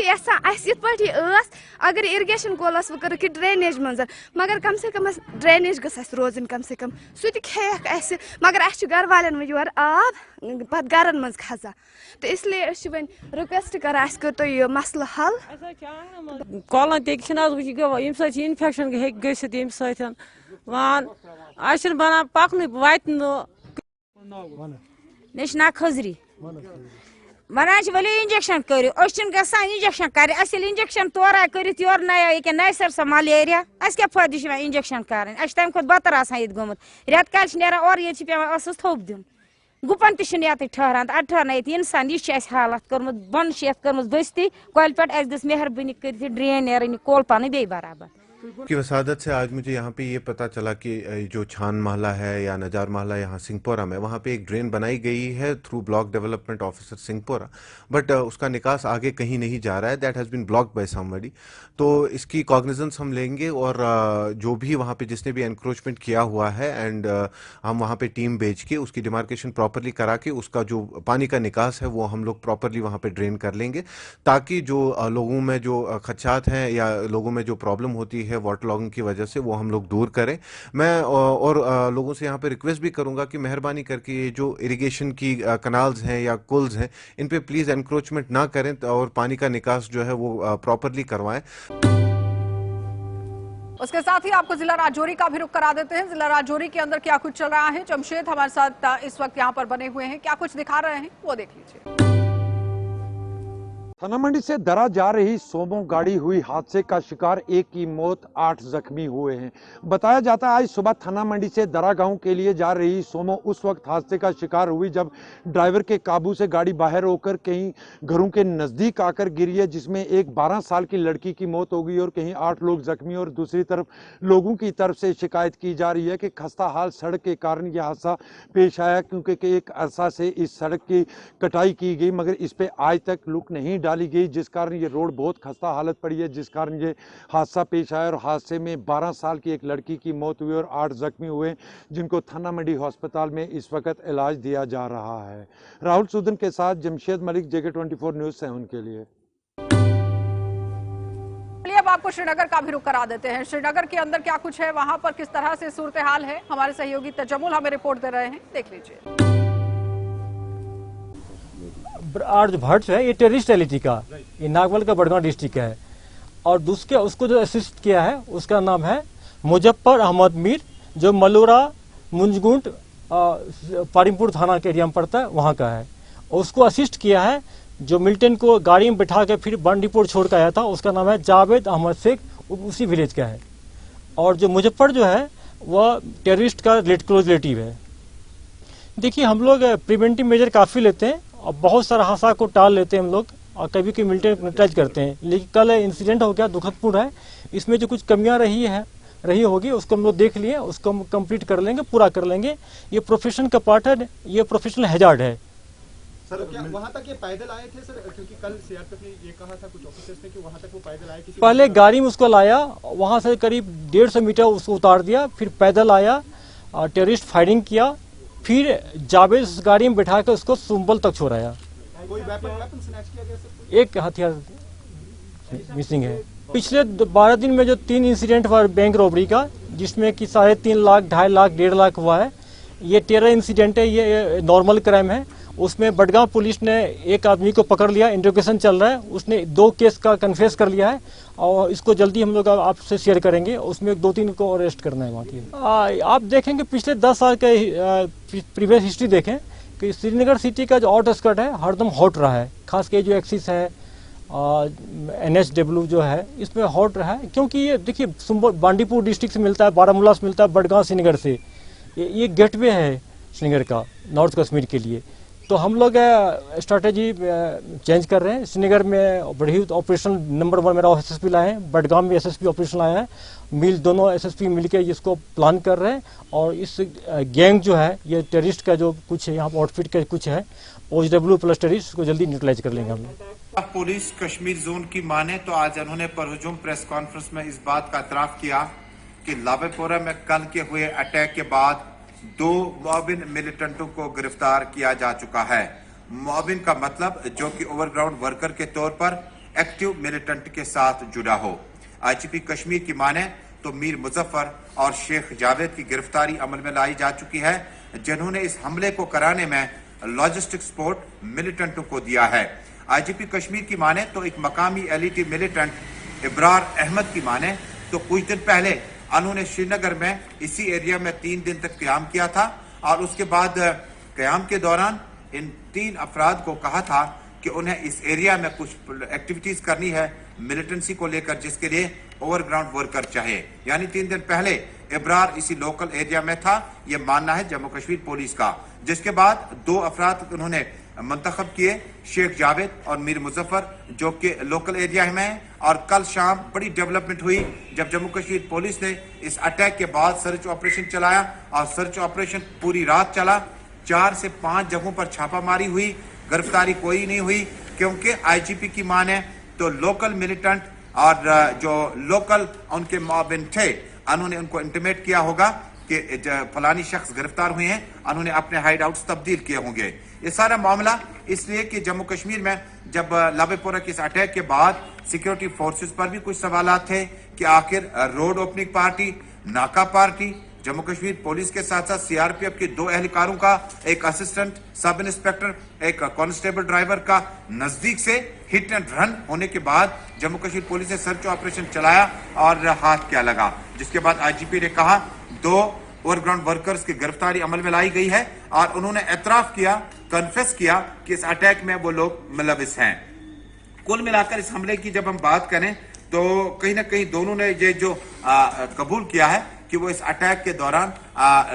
यहां अगर इरिगेशन कोलस वो कर ड्रेनेज मज मगर कम से कम ड्रेनेज गस रोजन कम से कम सह खेक मगर गर वालन योर आब पत गरन मज खसान तो इसलिए वन रिक्वेस्ट कर कर तो यह मसल हल कॉलन ते इन्फेक्शन गसित वान बना पकन वत मे ना खजरी वन वलो इंजेक्शन करो गसान इंजेक्शन कर इंजेक्शन तोरा कर योर नया ये नसर सा मलेरिया क्या फायदे इंजेक्शन कर तम खुद बतर ये गोमुत रेत काल नान और ये पे थोप दिन गुपन ये ठहरान अद ठहरन ये इंसान यह हालत कर्मुत बन कर्म बस्ती कल पे गस मेहरबानी कर ड्रेन नेरन कोल पान बे बराबर की वसादत से आज मुझे यहाँ पे ये पता चला कि जो छान महला है या नजार महला यहाँ सिंहपोरा में, वहाँ पे एक ड्रेन बनाई गई है through block development officer Singhpora, but उसका निकास आगे कहीं नहीं जा रहा है। That has been blocked by somebody. तो इसकी कॉग्निजेंस हम लेंगे और जो भी वहाँ पे जिसने भी एनक्रोचमेंट किया हुआ है एंड हम वहाँ पे टीम भेज के उसकी डिमार्केशन प्रॉपरली करा के उसका जो पानी का निकास है वो हम लोग प्रॉपरली वहाँ पे ड्रेन कर लेंगे, ताकि जो लोगों में जो खदशात हैं या लोगों में जो प्रॉब्लम होती है वाटर लॉगिंग की वजह से वो हम लोग दूर करें। मैं और लोगों से यहाँ पे रिक्वेस्ट भी करूंगा कि मेहरबानी करके ये जो इरिगेशन की कनाल्स हैं या कुल्स हैं इन पे प्लीज एनक्रोचमेंट ना करें और पानी का निकास जो है वो प्रॉपरली करवाएं। उसके साथ ही आपको जिला राजौरी का भी रुख करा देते हैं। जिला राजौरी के अंदर क्या कुछ चल रहा है, जमशेद हमारे साथ इस वक्त यहाँ पर बने हुए हैं, क्या कुछ दिखा रहे हैं वो देख लीजिए। थाना मंडी से दरा जा रही सोमो गाड़ी हुई हादसे का शिकार, एक की मौत 8 जख्मी हुए हैं। बताया जाता है आज सुबह थाना मंडी से दरा गांव के लिए जा रही सोमो उस वक्त हादसे का शिकार हुई जब ड्राइवर के काबू से गाड़ी बाहर होकर कहीं घरों के नजदीक आकर गिरी है, जिसमें एक 12 साल की लड़की की मौत हो गई और कहीं 8 लोग जख्मी। और दूसरी तरफ लोगों की तरफ से शिकायत की जा रही है कि खस्ता हाल सड़क के कारण यह हादसा पेश आया, क्योंकि एक अरसा से इस सड़क की कटाई की गई मगर इस पे आज तक लुक नहीं डाली गई, जिस कारण ये रोड बहुत खस्ता हालत पड़ी है, जिस कारण ये हादसा पेश आया। और हादसे में 12 साल की एक लड़की की मौत हुई और 8 जख्मी हुए, जिनको थाना मंडी अस्पताल में इस वक्त इलाज दिया जा रहा है। राहुल सूदन के साथ जमशेद मलिक, JK24 न्यूज से उनके लिए। अब आपको श्रीनगर का भी रुख करा देते हैं। श्रीनगर के अंदर क्या कुछ है, वहां पर किस तरह से सूरत हाल है, हमारे सहयोगी तजम्मुल हमें रिपोर्ट दे रहे हैं, देख लीजिए। आर्ज भट्ट है ये टेररिस्ट एलिटी का, ये नागवल का बड़गांव डिस्ट्रिक्ट है और उसको जो असिस्ट किया है उसका नाम है मुजफ्फर अहमद मीर, जो मलूरा मुंजगुंट पारिमपुर थाना के एरिया में पड़ता है, वहाँ का है। उसको असिस्ट किया है जो मिल्टन को गाड़ी में बिठा के फिर बांडीपुर छोड़ कर आया था, उसका नाम है जावेद अहमद शेख, उसी विलेज का है। और जो मुजफ्फर जो है वह टेररिस्ट का क्लोज रिलेटिव है। देखिए, हम लोग प्रिवेंटिव मेजर काफ़ी लेते हैं और बहुत सारा हादसा को टाल लेते हैं हम लोग, और कभी कभी मिल्टन न्यूट्रलाइज करते हैं। लेकिन कल इंसिडेंट हो गया, दुखदपूर्ण है। इसमें जो कुछ कमियां रही होगी उसको हम लोग देख लिए, उसको हम कंप्लीट कर लेंगे, पूरा कर लेंगे। ये प्रोफेशन का पार्ट है, ये प्रोफेशनल हैजार्ड है। सर, क्या वहाँ तक ये पैदल आए थे सर? क्योंकि कल सीआरपीएफ ने ये कहा था कुछ ऑफिसर्स ने कि वहाँ तक वो पैदल आए। पहले गाड़ी में उसको लाया, वहाँ से करीब 150 मीटर उसको उतार दिया, फिर पैदल आया, टेररिस्ट फायरिंग किया, फिर जावेद उस गाड़ी में बैठा कर उसको सुंबल तक छोड़ाया। कोई वेपन स्नैच किया गया सर? एक हथियार मिसिंग है। पिछले 12 दिन में जो 3 इंसिडेंट हुआ बैंक रॉबरी का, जिसमें कि 3.5 लाख, 2.5 लाख, 1.5 लाख हुआ है, ये टेरर इंसिडेंट है, ये नॉर्मल क्राइम है। उसमें बडगांव पुलिस ने एक आदमी को पकड़ लिया, इंट्रोगेशन चल रहा है, उसने 2 केस का कन्फेस कर लिया है और इसको जल्दी हम लोग आपसे शेयर करेंगे। उसमें 2-3 को अरेस्ट करना है वहाँ की। आप देखेंगे पिछले 10 साल के प्रीवियस हिस्ट्री देखें कि श्रीनगर सिटी का जो आउटस्कर्ट है हरदम हॉट रहा है, खास के जो एक्सिस है NHW जो है, इसमें हॉट रहा है। क्योंकि ये देखिए बांडीपुर डिस्ट्रिक्ट से मिलता है, बारामूला से मिलता है, बडगांव श्रीनगर से, ये गेटवे है श्रीनगर का नॉर्थ कश्मीर के लिए। तो हम लोग स्ट्रैटेजी चेंज कर रहे हैं। श्रीनगर में बड़ी ऑपरेशन नंबर 1 मेरा SSP लाए हैं, बडगाम में SSP ऑपरेशन लाया है, दोनों SSP मिलकर इसको प्लान कर रहे हैं। और इस गैंग जो है, ये टेररिस्ट का जो कुछ है यहाँ पर आउटफिट का कुछ है, OW प्लस टेररिस्ट को जल्दी न्यूट्रलाइज कर लेंगे हम। पुलिस कश्मीर जोन की माने तो आज उन्होंने परहुजूम प्रेस कॉन्फ्रेंस में इस बात का एतराफ किया कि लावेपोरा में कल के हुए अटैक के बाद 2 मुआविन मिलिटेंटों को गिरफ्तार किया जा चुका है। मुआविन का मतलब जो कि ओवरग्राउंड वर्कर के तौर पर एक्टिव मिलिटेंट के साथ जुड़ा हो। IGP कश्मीर की माने तो मीर मुजफ्फर और शेख जावेद की गिरफ्तारी अमल में लाई जा चुकी है, जिन्होंने इस हमले को कराने में लॉजिस्टिक सपोर्ट मिलिटेंटों को दिया है। IGP कश्मीर की माने तो एक मकामी LET मिलिटेंट इब्रार अहमद की माने तो कुछ दिन पहले उन्होंने श्रीनगर में इसी एरिया में 3 दिन तक क्याम किया था और उसके बाद क्याम के दौरान इन 3 अफराद को कहा था कि उन्हें इस एरिया में कुछ एक्टिविटीज करनी है मिलिटेंसी को लेकर, जिसके लिए ओवरग्राउंड वर्कर चाहिए। यानी 3 दिन पहले इब्रार इसी लोकल एरिया में था, यह मानना है जम्मू कश्मीर पुलिस का। जिसके बाद 2 अफराद उन्होंने मंतखब किए, शेख जावेद और मीर मुजफ्फर, जो कि लोकल एरिया में है। और कल शाम बड़ी डेवलपमेंट हुई जब जम्मू कश्मीर पुलिस ने इस अटैक के बाद सर्च ऑपरेशन चलाया और सर्च ऑपरेशन पूरी रात चला। 4 से 5 जगहों पर छापामारी हुई, गिरफ्तारी कोई नहीं हुई, क्योंकि IGP की माने तो लोकल मिलिटेंट और जो लोकल उनके मुआविन थे, उन्होंने उनको इंटीमेट किया होगा कि फलानी शख्स गिरफ्तार हुए हैं, उन्होंने अपने हाइड आउट्स तब्दील किए होंगे। ये सारा मामला इसलिए कि जम्मू कश्मीर में जब लावेपोरा के इस अटैक के बाद सिक्योरिटी फोर्सेस पर भी कुछ सवालात थे कि आखिर रोड ओपनिंग पार्टी, नाका पार्टी, जम्मू कश्मीर पुलिस के साथ साथ CRPF के 2 एहलकारों का, एक असिस्टेंट सब इंस्पेक्टर, एक कांस्टेबल ड्राइवर का नजदीक से हिट एंड रन होने के बाद जम्मू कश्मीर पुलिस ने सर्च ऑपरेशन चलाया और हाथ क्या लगा। जिसके बाद IGP ने कहा 2 ओवरग्राउंड वर्कर्स की गिरफ्तारी अमल में लाई गई है और उन्होंने एतराफ किया, कन्फेस किया कि इस अटैक में वो लोग मुलविस हैं। कुल मिलाकर इस हमले की जब हम बात करें तो कहीं ना कहीं दोनों ने ये जो कबूल किया है कि वो इस अटैक के दौरान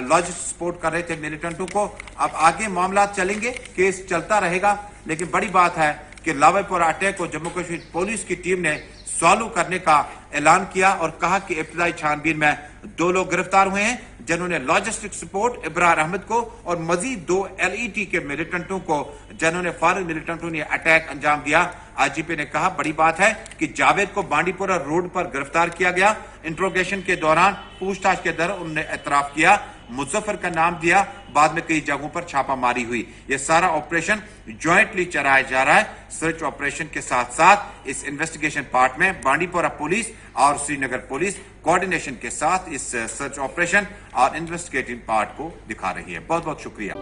लॉजिस्टिक सपोर्ट कर रहे थे मिलिटेंटों को। अब आगे मामला चलेंगे, केस चलता रहेगा, लेकिन बड़ी बात है कि लावेपोरा अटैक को जम्मू कश्मीर पुलिस की टीम ने सॉल्व करने का ऐलान किया और कहा कि इब्तदाई छानबीन में 2 लोग गिरफ्तार हुए हैं, जिन्होंने लॉजिस्टिक सपोर्ट इब्रार अहमद को और मजीद 2 LET के मिलिटेंटों को, जिन्होंने फॉरेन मिलिटेंटों ने अटैक अंजाम दिया। IGP ने कहा बड़ी बात है कि जावेद को बांडीपुरा रोड पर गिरफ्तार किया गया। इंट्रोगेशन के दौरान पूछताछ के दौरान उन्होंने एतराफ किया, मुजफ्फर का नाम दिया, बाद में कई जगहों पर छापामारी हुई। यह सारा ऑपरेशन ज्वाइंटली चलाया जा रहा है। सर्च ऑपरेशन के साथ साथ इस इन्वेस्टिगेशन पार्ट में बांडीपुरा पुलिस और श्रीनगर पुलिस कोऑर्डिनेशन के साथ इस सर्च ऑपरेशन और इन्वेस्टिगेटिंग पार्ट को दिखा रही है। बहुत बहुत शुक्रिया।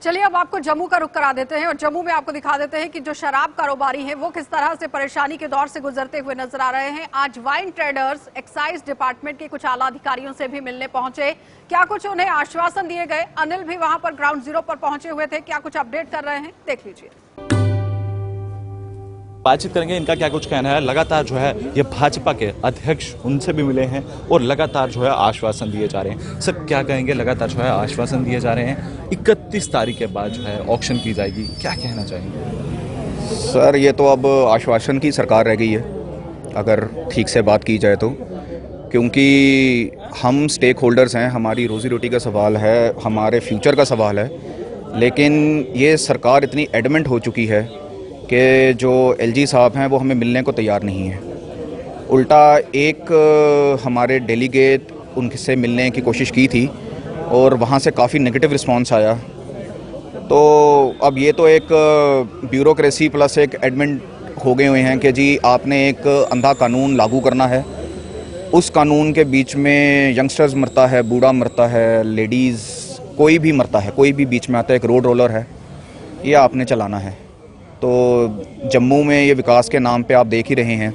चलिए अब आपको जम्मू का रुख करा देते हैं और जम्मू में आपको दिखा देते हैं कि जो शराब कारोबारी हैं वो किस तरह से परेशानी के दौर से गुजरते हुए नजर आ रहे हैं। आज वाइन ट्रेडर्स एक्साइज डिपार्टमेंट के कुछ आला अधिकारियों से भी मिलने पहुंचे। क्या कुछ उन्हें आश्वासन दिए गए? अनिल भी वहां पर ग्राउंड जीरो पर पहुंचे हुए थे। क्या कुछ अपडेट कर रहे हैं, देख लीजिए। बातचीत करेंगे इनका क्या कुछ कहना है। लगातार जो है ये भाजपा के अध्यक्ष उनसे भी मिले हैं और लगातार जो है आश्वासन दिए जा रहे हैं। सर क्या कहेंगे, लगातार जो है आश्वासन दिए जा रहे हैं। 31 तारीख के बाद जो है ऑक्शन की जाएगी, क्या कहना चाहेंगे? सर ये तो अब आश्वासन की सरकार रह गई है अगर ठीक से बात की जाए तो, क्योंकि हम स्टेक होल्डर्स हैं, हमारी रोजी रोटी का सवाल है, हमारे फ्यूचर का सवाल है। लेकिन ये सरकार इतनी एडमेंट हो चुकी है कि जो एलजी साहब हैं वो हमें मिलने को तैयार नहीं है। उल्टा एक हमारे डेलीगेट उनसे मिलने की कोशिश की थी और वहाँ से काफ़ी नेगेटिव रिस्पांस आया। तो अब ये तो एक ब्यूरोक्रेसी प्लस एक एडमिन हो गए हुए हैं कि जी आपने एक अंधा कानून लागू करना है। उस कानून के बीच में यंगस्टर्स मरता है, बूढ़ा मरता है, लेडीज़ कोई भी मरता है, कोई भी बीच में आता है। एक रोड रोलर है, ये आपने चलाना है। तो जम्मू में ये विकास के नाम पे आप देख ही रहे हैं,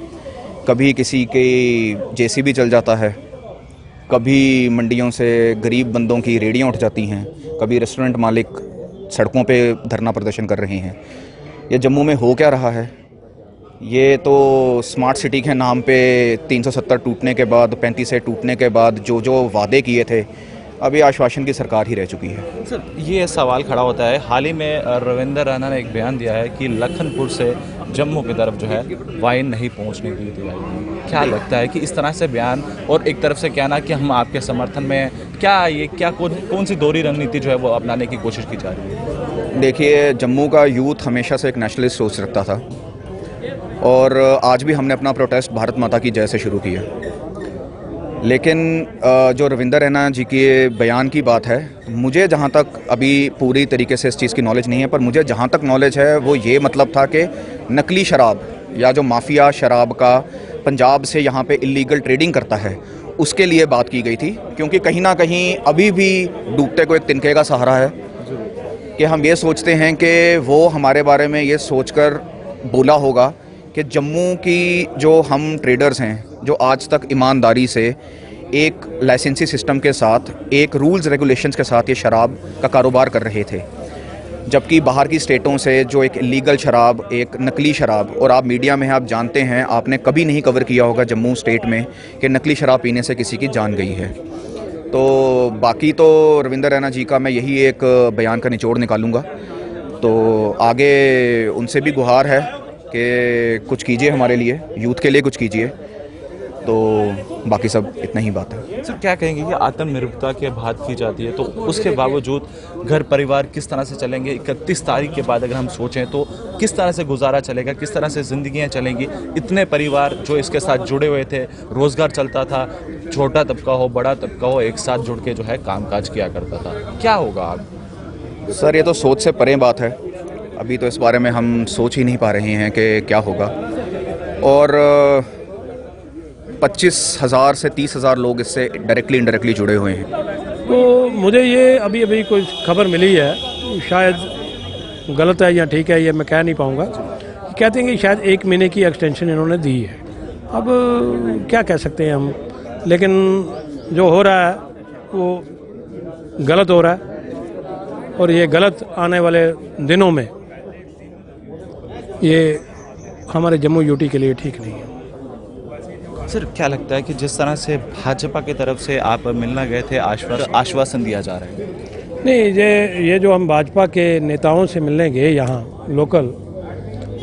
कभी किसी के जेसीबी चल जाता है, कभी मंडियों से गरीब बंदों की रेहड़ियाँ उठ जाती हैं, कभी रेस्टोरेंट मालिक सड़कों पे धरना प्रदर्शन कर रहे हैं। ये जम्मू में हो क्या रहा है? ये तो स्मार्ट सिटी के नाम पे 370 टूटने के बाद, 35 से टूटने के बाद जो जो वादे किए थे, अभी आश्वासन की सरकार ही रह चुकी है। सर ये सवाल खड़ा होता है, हाल ही में रविंदर रैना ने एक बयान दिया है कि लखनपुर से जम्मू की तरफ जो है वाइन नहीं पहुंचने की दी जाएगी। क्या लगता है कि इस तरह से बयान और एक तरफ से कहना कि हम आपके समर्थन में, क्या कौन सी दोहरी रणनीति जो है वो अपनाने की कोशिश की जा रही है? देखिए, जम्मू का यूथ हमेशा से एक नेशनलिस्ट सोच रखता था और आज भी हमने अपना प्रोटेस्ट भारत माता की जय से शुरू किया। लेकिन जो रविंदर रैना जी के बयान की बात है, मुझे जहाँ तक अभी पूरी तरीके से इस चीज़ की नॉलेज नहीं है, पर मुझे जहाँ तक नॉलेज है वो ये मतलब था कि नकली शराब या जो माफिया शराब का पंजाब से यहाँ पे इलीगल ट्रेडिंग करता है, उसके लिए बात की गई थी। क्योंकि कहीं ना कहीं अभी भी डूबते को एक तिनके का सहारा है कि हम ये सोचते हैं कि वो हमारे बारे में ये सोचकर बोला होगा कि जम्मू की जो हम ट्रेडर्स हैं, जो आज तक ईमानदारी से एक लाइसेंसी सिस्टम के साथ, एक रूल्स रेगुलेशंस के साथ ये शराब का कारोबार कर रहे थे, जबकि बाहर की स्टेटों से जो एक इलीगल शराब, एक नकली शराब, और आप मीडिया में आप जानते हैं, आपने कभी नहीं कवर किया होगा जम्मू स्टेट में कि नकली शराब पीने से किसी की जान गई है। तो बाकी तो रविंदर रैना जी का मैं यही एक बयान का निचोड़ निकालूंगा। तो आगे उनसे भी गुहार है कि कुछ कीजिए हमारे लिए, यूथ के लिए कुछ कीजिए। तो बाकी सब इतना ही बात है। सर क्या कहेंगे कि आत्मनिर्भरता की बात की जाती है तो उसके बावजूद घर परिवार किस तरह से चलेंगे? 31 तारीख के बाद अगर हम सोचें तो किस तरह से गुजारा चलेगा, किस तरह से ज़िंदगियां चलेंगी? इतने परिवार जो इसके साथ जुड़े हुए थे, रोज़गार चलता था, छोटा तबका हो बड़ा तबका हो, एक साथ जुड़ के जो है कामकाज किया करता था। क्या होगा अब? सर ये तो सोच से परे बात है, अभी तो इस बारे में हम सोच ही नहीं पा रहे हैं कि क्या होगा। और 25,000 से 30,000 लोग इससे डायरेक्टली इनडायरेक्टली जुड़े हुए हैं। तो मुझे ये अभी कोई खबर मिली है, शायद गलत है या ठीक है ये मैं कह नहीं पाऊँगा। कहते हैं कि शायद 1 महीने की एक्सटेंशन इन्होंने दी है। अब क्या कह सकते हैं हम, लेकिन जो हो रहा है वो गलत हो रहा है और ये गलत आने वाले दिनों में ये हमारे जम्मू यूटी के लिए ठीक नहीं है। सर क्या लगता है कि जिस तरह से भाजपा की तरफ से आप मिलना गए थे, आश्वासन दिया जा रहा है? नहीं, ये जो हम भाजपा के नेताओं से मिलने गए यहाँ लोकल,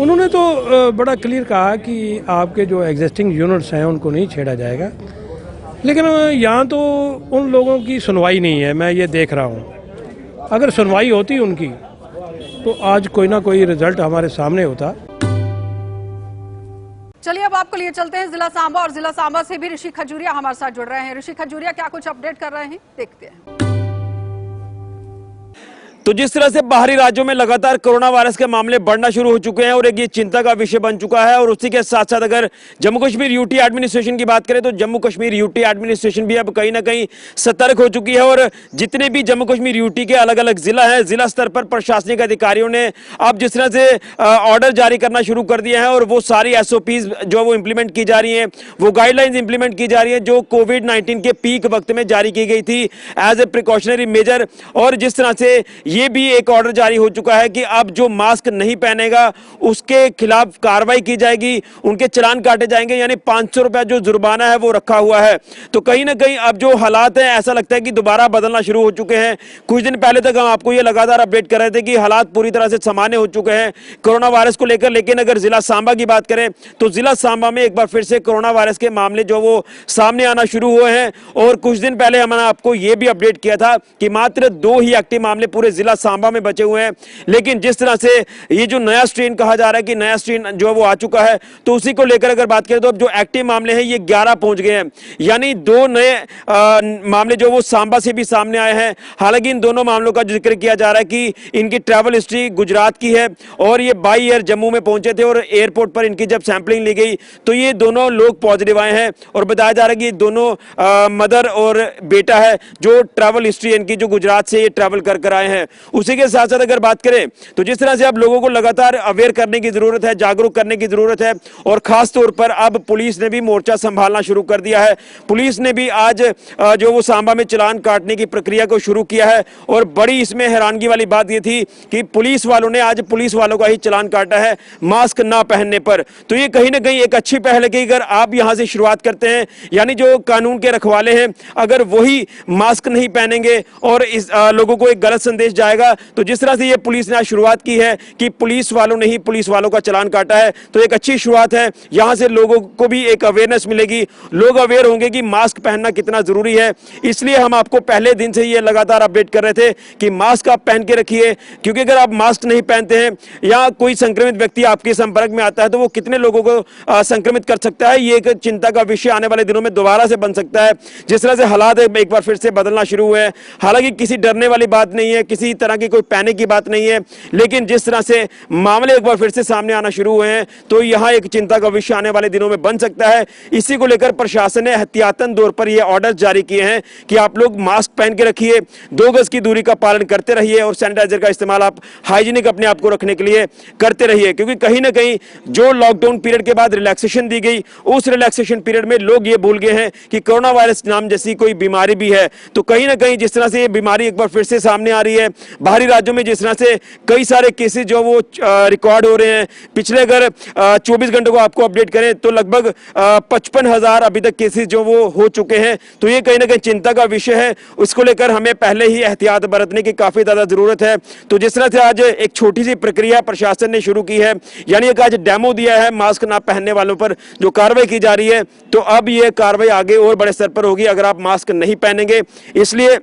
उन्होंने तो बड़ा क्लियर कहा कि आपके जो एग्जिस्टिंग यूनिट्स हैं उनको नहीं छेड़ा जाएगा। लेकिन यहाँ तो उन लोगों की सुनवाई नहीं है, मैं ये देख रहा हूँ। अगर सुनवाई होती उनकी तो आज कोई ना कोई रिजल्ट हमारे सामने होता। चलिए अब आपको लिए चलते हैं जिला सांबा, और जिला सांबा से भी ऋषि खजूरिया हमारे साथ जुड़ रहे हैं। ऋषि खजूरिया क्या कुछ अपडेट कर रहे हैं, देखते हैं। तो जिस तरह से बाहरी राज्यों में लगातार कोरोना वायरस के मामले बढ़ना शुरू हो चुके हैं और एक ये चिंता का विषय बन चुका है, और उसी के साथ साथ अगर जम्मू कश्मीर यूटी एडमिनिस्ट्रेशन की बात करें तो जम्मू कश्मीर यूटी एडमिनिस्ट्रेशन भी अब कहीं ना कहीं सतर्क हो चुकी है। और जितने भी जम्मू कश्मीर यूटी के अलग अलग जिला हैं, जिला स्तर पर प्रशासनिक अधिकारियों ने अब जिस तरह से ऑर्डर जारी करना शुरू कर दिया है और वो सारी एसओपीज जो वो इंप्लीमेंट की जा रही हैं, वो गाइडलाइंस इंप्लीमेंट की जा रही है जो कोविड-19 के पीक वक्त में जारी की गई थी एज ए प्रिकॉशनरी मेजर। और जिस तरह से ये भी एक ऑर्डर जारी हो चुका है कि अब जो मास्क नहीं पहनेगा उसके खिलाफ कार्रवाई की जाएगी, उनके चालान काटे जाएंगे, यानी 500 रुपया जो जुर्माना है वो रखा हुआ है। तो कहीं ना कहीं अब जो हालात हैं ऐसा लगता है कि दोबारा बदलना शुरू हो चुके हैं। कुछ दिन पहले तक हम आपको ये लगातार अपडेट कर रहे थे कि हालात पूरी तरह से सामान्य हो चुके हैं कोरोना वायरस को लेकर, लेकिन अगर जिला सांबा की बात करें तो जिला सांबा में एक बार फिर से कोरोना वायरस के मामले जो वो सामने आना शुरू हुए हैं। और कुछ दिन पहले हमने आपको ये भी अपडेट किया था कि मात्र 2 ही एक्टिव मामले पूरे जिला सांबा में बचे हुए हैं। लेकिन जिस तरह से ये जो नया स्ट्रेन कहा जा रहा है कि नया स्ट्रेन जो वो आ चुका है, तो उसी को लेकर अगर बात करें तो अब जो एक्टिव मामले हैं ये 11 पहुंच गए हैं, यानी 2 नए मामले जो वो सांबा से भी सामने आए हैं। हालांकि इन दोनों मामलों का जिक्र किया जा रहा है कि इनकी ट्रैवल हिस्ट्री गुजरात की है और ये बाई एयर जम्मू में पहुंचे थे और एयरपोर्ट पर इनकी जब सैंपलिंग ली गई तो ये दोनों लोग पॉजिटिव आए हैं। और बताया जा रहा है कि दोनों मदर और बेटा है जो ट्रैवल हिस्ट्री इनकी जो गुजरात से ये ट्रैवल कर आए हैं। उसी के साथ साथ अगर बात करें तो जिस तरह से अब लोगों को लगातार अवेयर करने की जरूरत है, जागरूक करने की जरूरत है, और खास तौर पर अब पुलिस ने भी मोर्चा संभालना शुरू कर दिया है। पुलिस ने भी आज जो वो सांबा में चालान काटने की प्रक्रिया को शुरू किया है। और बड़ी इसमें हैरानगी वाली बात यह थी कि पुलिस वालों ने आज पुलिस वालों का ही चालान काटा है मास्क ना पहनने पर। तो ये कहीं ना कहीं एक अच्छी पहल है कि अगर आप यहां से शुरुआत करते हैं, यानी जो कानून के रखवाले हैं अगर वही मास्क नहीं पहनेंगे और इस लोगों को एक गलत संदेश जाएगा, तो जिस तरह से ये पुलिस ने आज शुरुआत की है कि पुलिस वालों ने ही पुलिस वालों का चालान काटा है, तो एक अच्छी शुरुआत है। यहां से लोगों को भी एक अवेयरनेस मिलेगी, लोग अवेयर होंगे कि मास्क पहनना कितना जरूरी है। इसलिए हम आपको पहले दिन से ये लगातार अपडेट कर रहे थे कि मास्क आप पहन के रखिए, क्योंकि अगर आप मास्क नहीं पहनते हैं या कोई संक्रमित व्यक्ति आपके संपर्क में आता है तो वो कितने लोगों को संक्रमित कर सकता है, ये एक चिंता का विषय आने वाले दिनों में दोबारा से बन सकता है। जिस तरह से हालात एक बार फिर से बदलना शुरू हुए हैं, हालांकि किसी डरने वाली बात नहीं है, किसी तरह की कोई पैनिक की बात नहीं है, लेकिन जिस तरह से मामले एक बार फिर से सामने आना शुरू हुए हैं तो यहां एक चिंता का विषय आने वाले दिनों में बन सकता है। इसी को लेकर प्रशासन ने एहतियातन तौर पर यह ऑर्डर जारी किए हैं कि आप लोग मास्क पहन के रखिए, 2 गज की दूरी का पालन करते रहिए और सैनिटाइजर का इस्तेमाल आप हाइजीनिक अपने आप को रखने के लिए करते रहिए। क्योंकि कहीं ना कहीं जो लॉकडाउन पीरियड के बाद रिलैक्सेशन दी गई, उस रिलैक्सेशन पीरियड में लोग ये भूल गए हैं कि कोरोना वायरस नाम जैसी कोई बीमारी भी है। तो कहीं ना कहीं जिस तरह से ये बीमारी एक बार फिर से सामने आ रही है, बाहरी राज्यों में जिस तरह से कई सारे केसेस जो वो रिकॉर्ड हो रहे हैं, पिछले अगर 24 घंटों को आपको अपडेट करें तो लगभग 55,000 अभी तक केसेस जो वो हो चुके हैं। तो ये कहीं ना कहीं चिंता का विषय है, उसको लेकर हमें पहले ही एहतियात बरतने की काफी ज्यादा जरूरत है। तो जिस तरह से आज एक छोटी सी प्रक्रिया प्रशासन ने शुरू की है, यानी एक आज डेमो दिया है मास्क ना पहनने वालों पर जो कार्रवाई की जा रही है, तो अब ये कार्रवाई आगे और बड़े स्तर पर होगी अगर आप मास्क नहीं पहनेंगे। इसलिए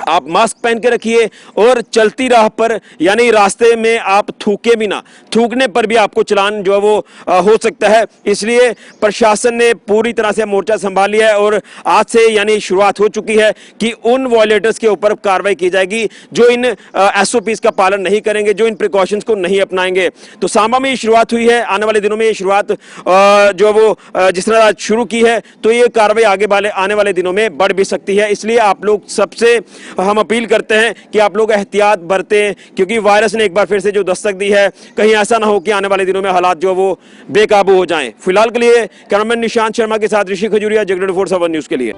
आप मास्क पहन के रखिए और चलती राह पर यानी रास्ते में आप थूके भी ना, थूकने पर भी आपको चालान जो है वो हो सकता है। इसलिए प्रशासन ने पूरी तरह से मोर्चा संभाल लिया है और आज से यानी शुरुआत हो चुकी है कि उन वॉयलेटर्स के ऊपर कार्रवाई की जाएगी जो इन एसओपीज का पालन नहीं करेंगे, जो इन प्रिकॉशंस को नहीं अपनाएंगे। तो सांबा में ये शुरुआत हुई है, आने वाले दिनों में ये शुरुआत जो वो जिस तरह शुरू की है तो ये कार्रवाई आगे आने वाले दिनों में बढ़ भी सकती है। इसलिए आप लोग सबसे हम अपील करते हैं कि आप लोग एहतियात बरतें, क्योंकि वायरस ने एक बार फिर से जो दस्तक दी है, कहीं ऐसा ना हो कि आने वाले दिनों में हालात जो वो बेकाबू हो जाएं। फिलहाल के लिए कैमरामैन निशांत शर्मा के साथ ऋषि खजूरिया, जगत 24/7 न्यूज के लिए।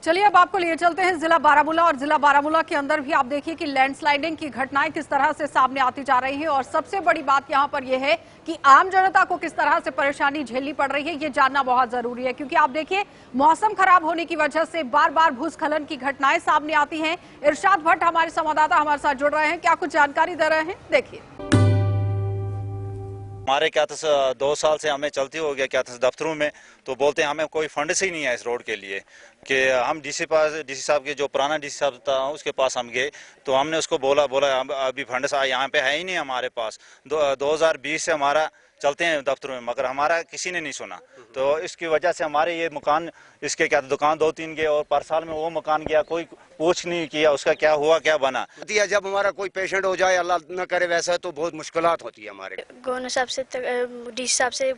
चलिए अब आपको लिए चलते हैं जिला बारामूला, और जिला बारामूला के अंदर भी आप देखिए कि लैंडस्लाइडिंग की घटनाएं किस तरह से सामने आती जा रही हैं। और सबसे बड़ी बात यहां पर यह है कि आम जनता को किस तरह से परेशानी झेलनी पड़ रही है, ये जानना बहुत जरूरी है। क्योंकि आप देखिए मौसम खराब होने की वजह से बार बार भूस्खलन की घटनाएं सामने आती हैं। इरशाद भट्ट हमारे संवाददाता हमारे साथ जुड़ रहे हैं, क्या कुछ जानकारी दे रहे हैं, देखिए। हमारे क्या था 2 साल से हमें चलती हो गया क्या था दफ्तरों में, तो बोलते हैं हमें कोई फंड से ही नहीं है इस रोड के लिए। कि हम डीसी साहब के जो पुराना डीसी साहब था उसके पास हम गए, तो हमने उसको बोला अभी फंड यहाँ पे है ही नहीं हमारे पास। 2020 से हमारा चलते हैं दफ्तरों में, मगर हमारा किसी ने नहीं सुना। तो इसकी वजह से हमारे ये मकान, इसके क्या दुकान 2-3 गए और परसाल में वो मकान गया, कोई पूछ नहीं किया उसका क्या हुआ क्या बना। जब हमारा कोई पेशेंट हो जाए, अल्लाह न करे वैसा, तो बहुत मुश्किलात होती है हमारे। गवर्नर साहब से, डी साहब से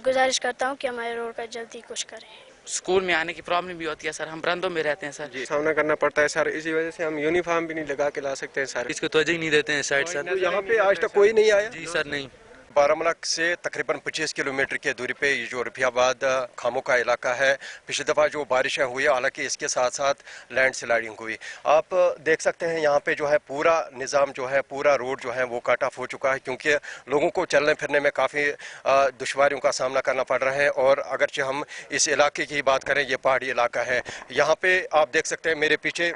गुजारिश करता हूँ कि हमारे रोड का जल्दी कुछ करें। स्कूल में आने की प्रॉब्लम भी होती है सर, हम बरामदों में रहते हैं सर, सामना करना पड़ता है सर। इसी वजह से हम यूनिफॉर्म भी नहीं लगा के ला सकते हैं सर। इसको तवज्जो ही नहीं देते हैं साइड सर। यहाँ पे आज तक कोई नहीं आया जी सर। नहीं, बारामूला से तकरीबन 25 किलोमीटर की दूरी पे ये जो रफियाबाद खामों का इलाका है, पिछली दफ़ा जो बारिशें हुई, हालांकि इसके साथ साथ लैंड स्लाइडिंग हुई। आप देख सकते हैं यहाँ पे जो है पूरा निज़ाम जो है, पूरा रोड जो है वो कट ऑफ हो चुका है, क्योंकि लोगों को चलने फिरने में काफ़ी दुश्वारियों का सामना करना पड़ रहा है। और अगरचे हम इस इलाके की बात करें, ये पहाड़ी इलाका है, यहाँ पे आप देख सकते हैं मेरे पीछे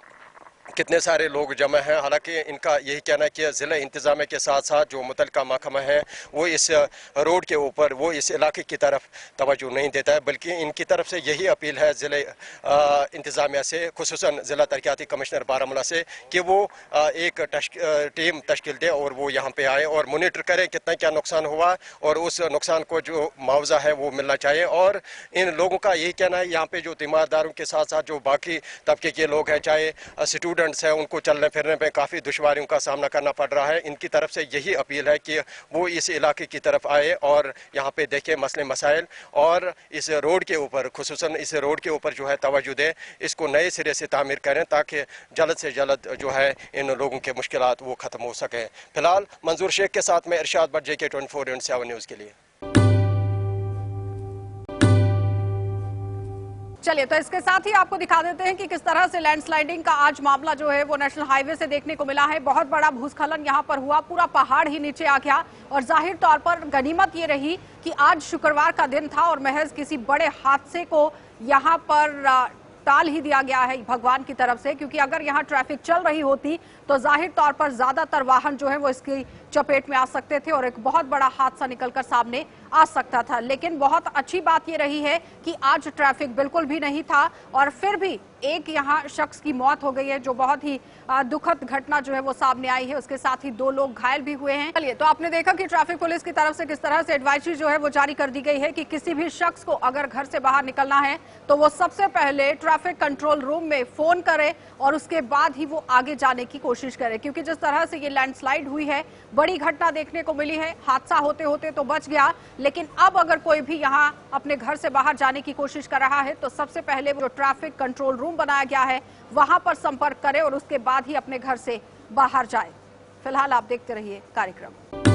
कितने सारे लोग जमा हैं। हालांकि इनका यही कहना है कि ज़िला इंतज़ामिया के साथ साथ जो मुतल्लिका महकमा है वो इस रोड के ऊपर, वो इस इलाके की तरफ तवज्जो नहीं देता है, बल्कि इनकी तरफ से यही अपील है ज़िला इंतज़ामिया से, खुसूसन ज़िला तरक्याती कमिश्नर बारामूला से, कि वो एक टीम तश्कील दे और वो यहाँ पे आए और मोनीटर करें कितना क्या नुकसान हुआ और उस नुकसान को जो मुआवजा है वो मिलना चाहिए। और इन लोगों का यही कहना है, यहाँ पे जो तीमारदारों के साथ साथ जो बाकी तबके के लोग हैं, चाहे स्टूडेंट्स है, उनको चलने फिरने में काफ़ी दुश्वारियों का सामना करना पड़ रहा है। इनकी तरफ से यही अपील है कि वो इस इलाके की तरफ आए और यहाँ पे देखें मसले मसाइल, और इस रोड के ऊपर, खुसूसन इस रोड के ऊपर जो है तवज्जो दें, इसको नए सिरे से तामीर करें ताकि जल्द से जल्द जो है इन लोगों के मुश्किलात वो ख़त्म हो सकें। फिलहाल मंजूर शेख के साथ में इरशाद भट्ट, JK 24/7 न्यूज़ के लिए। चलिए, तो इसके साथ ही आपको दिखा देते हैं कि किस तरह से लैंडस्लाइडिंग का आज मामला जो है वो नेशनल हाईवे से देखने को मिला है। बहुत बड़ा भूस्खलन यहाँ पर हुआ, पूरा पहाड़ ही नीचे आ गया। और जाहिर तौर पर गनीमत ये रही कि आज शुक्रवार का दिन था और महज किसी बड़े हादसे को यहाँ पर टाल ही दिया गया है भगवान की तरफ से, क्योंकि अगर यहाँ ट्रैफिक चल रही होती तो जाहिर तौर पर ज्यादातर वाहन जो है वो इसकी चपेट में आ सकते थे और एक बहुत बड़ा हादसा निकलकर सामने आ सकता था। लेकिन बहुत अच्छी बात ये रही है कि आज ट्रैफिक बिल्कुल भी नहीं था और फिर भी एक यहाँ शख्स की मौत हो गई है, जो बहुत ही दुखद घटना जो है वो सामने आई है। उसके साथ ही 2 लोग घायल भी हुए हैं। चलिए, तो आपने देखा कि ट्रैफिक पुलिस की तरफ से किस तरह से एडवाइजरी जो है वो जारी कर दी गई है कि किसी भी शख्स को अगर घर से बाहर निकलना है तो वो सबसे पहले ट्रैफिक कंट्रोल रूम में फोन करे और उसके बाद ही वो आगे जाने की कोशिश करे, क्योंकि जिस तरह से ये लैंडस्लाइड हुई है, बड़ी घटना देखने को मिली है। हादसा होते होते तो बच गया, लेकिन अब अगर कोई भी यहाँ अपने घर से बाहर जाने की कोशिश कर रहा है तो सबसे पहले जो ट्रैफिक कंट्रोल रूम बनाया गया है वहां पर संपर्क करे और उसके बाद ही अपने घर से बाहर जाए। फिलहाल आप देखते रहिए कार्यक्रम।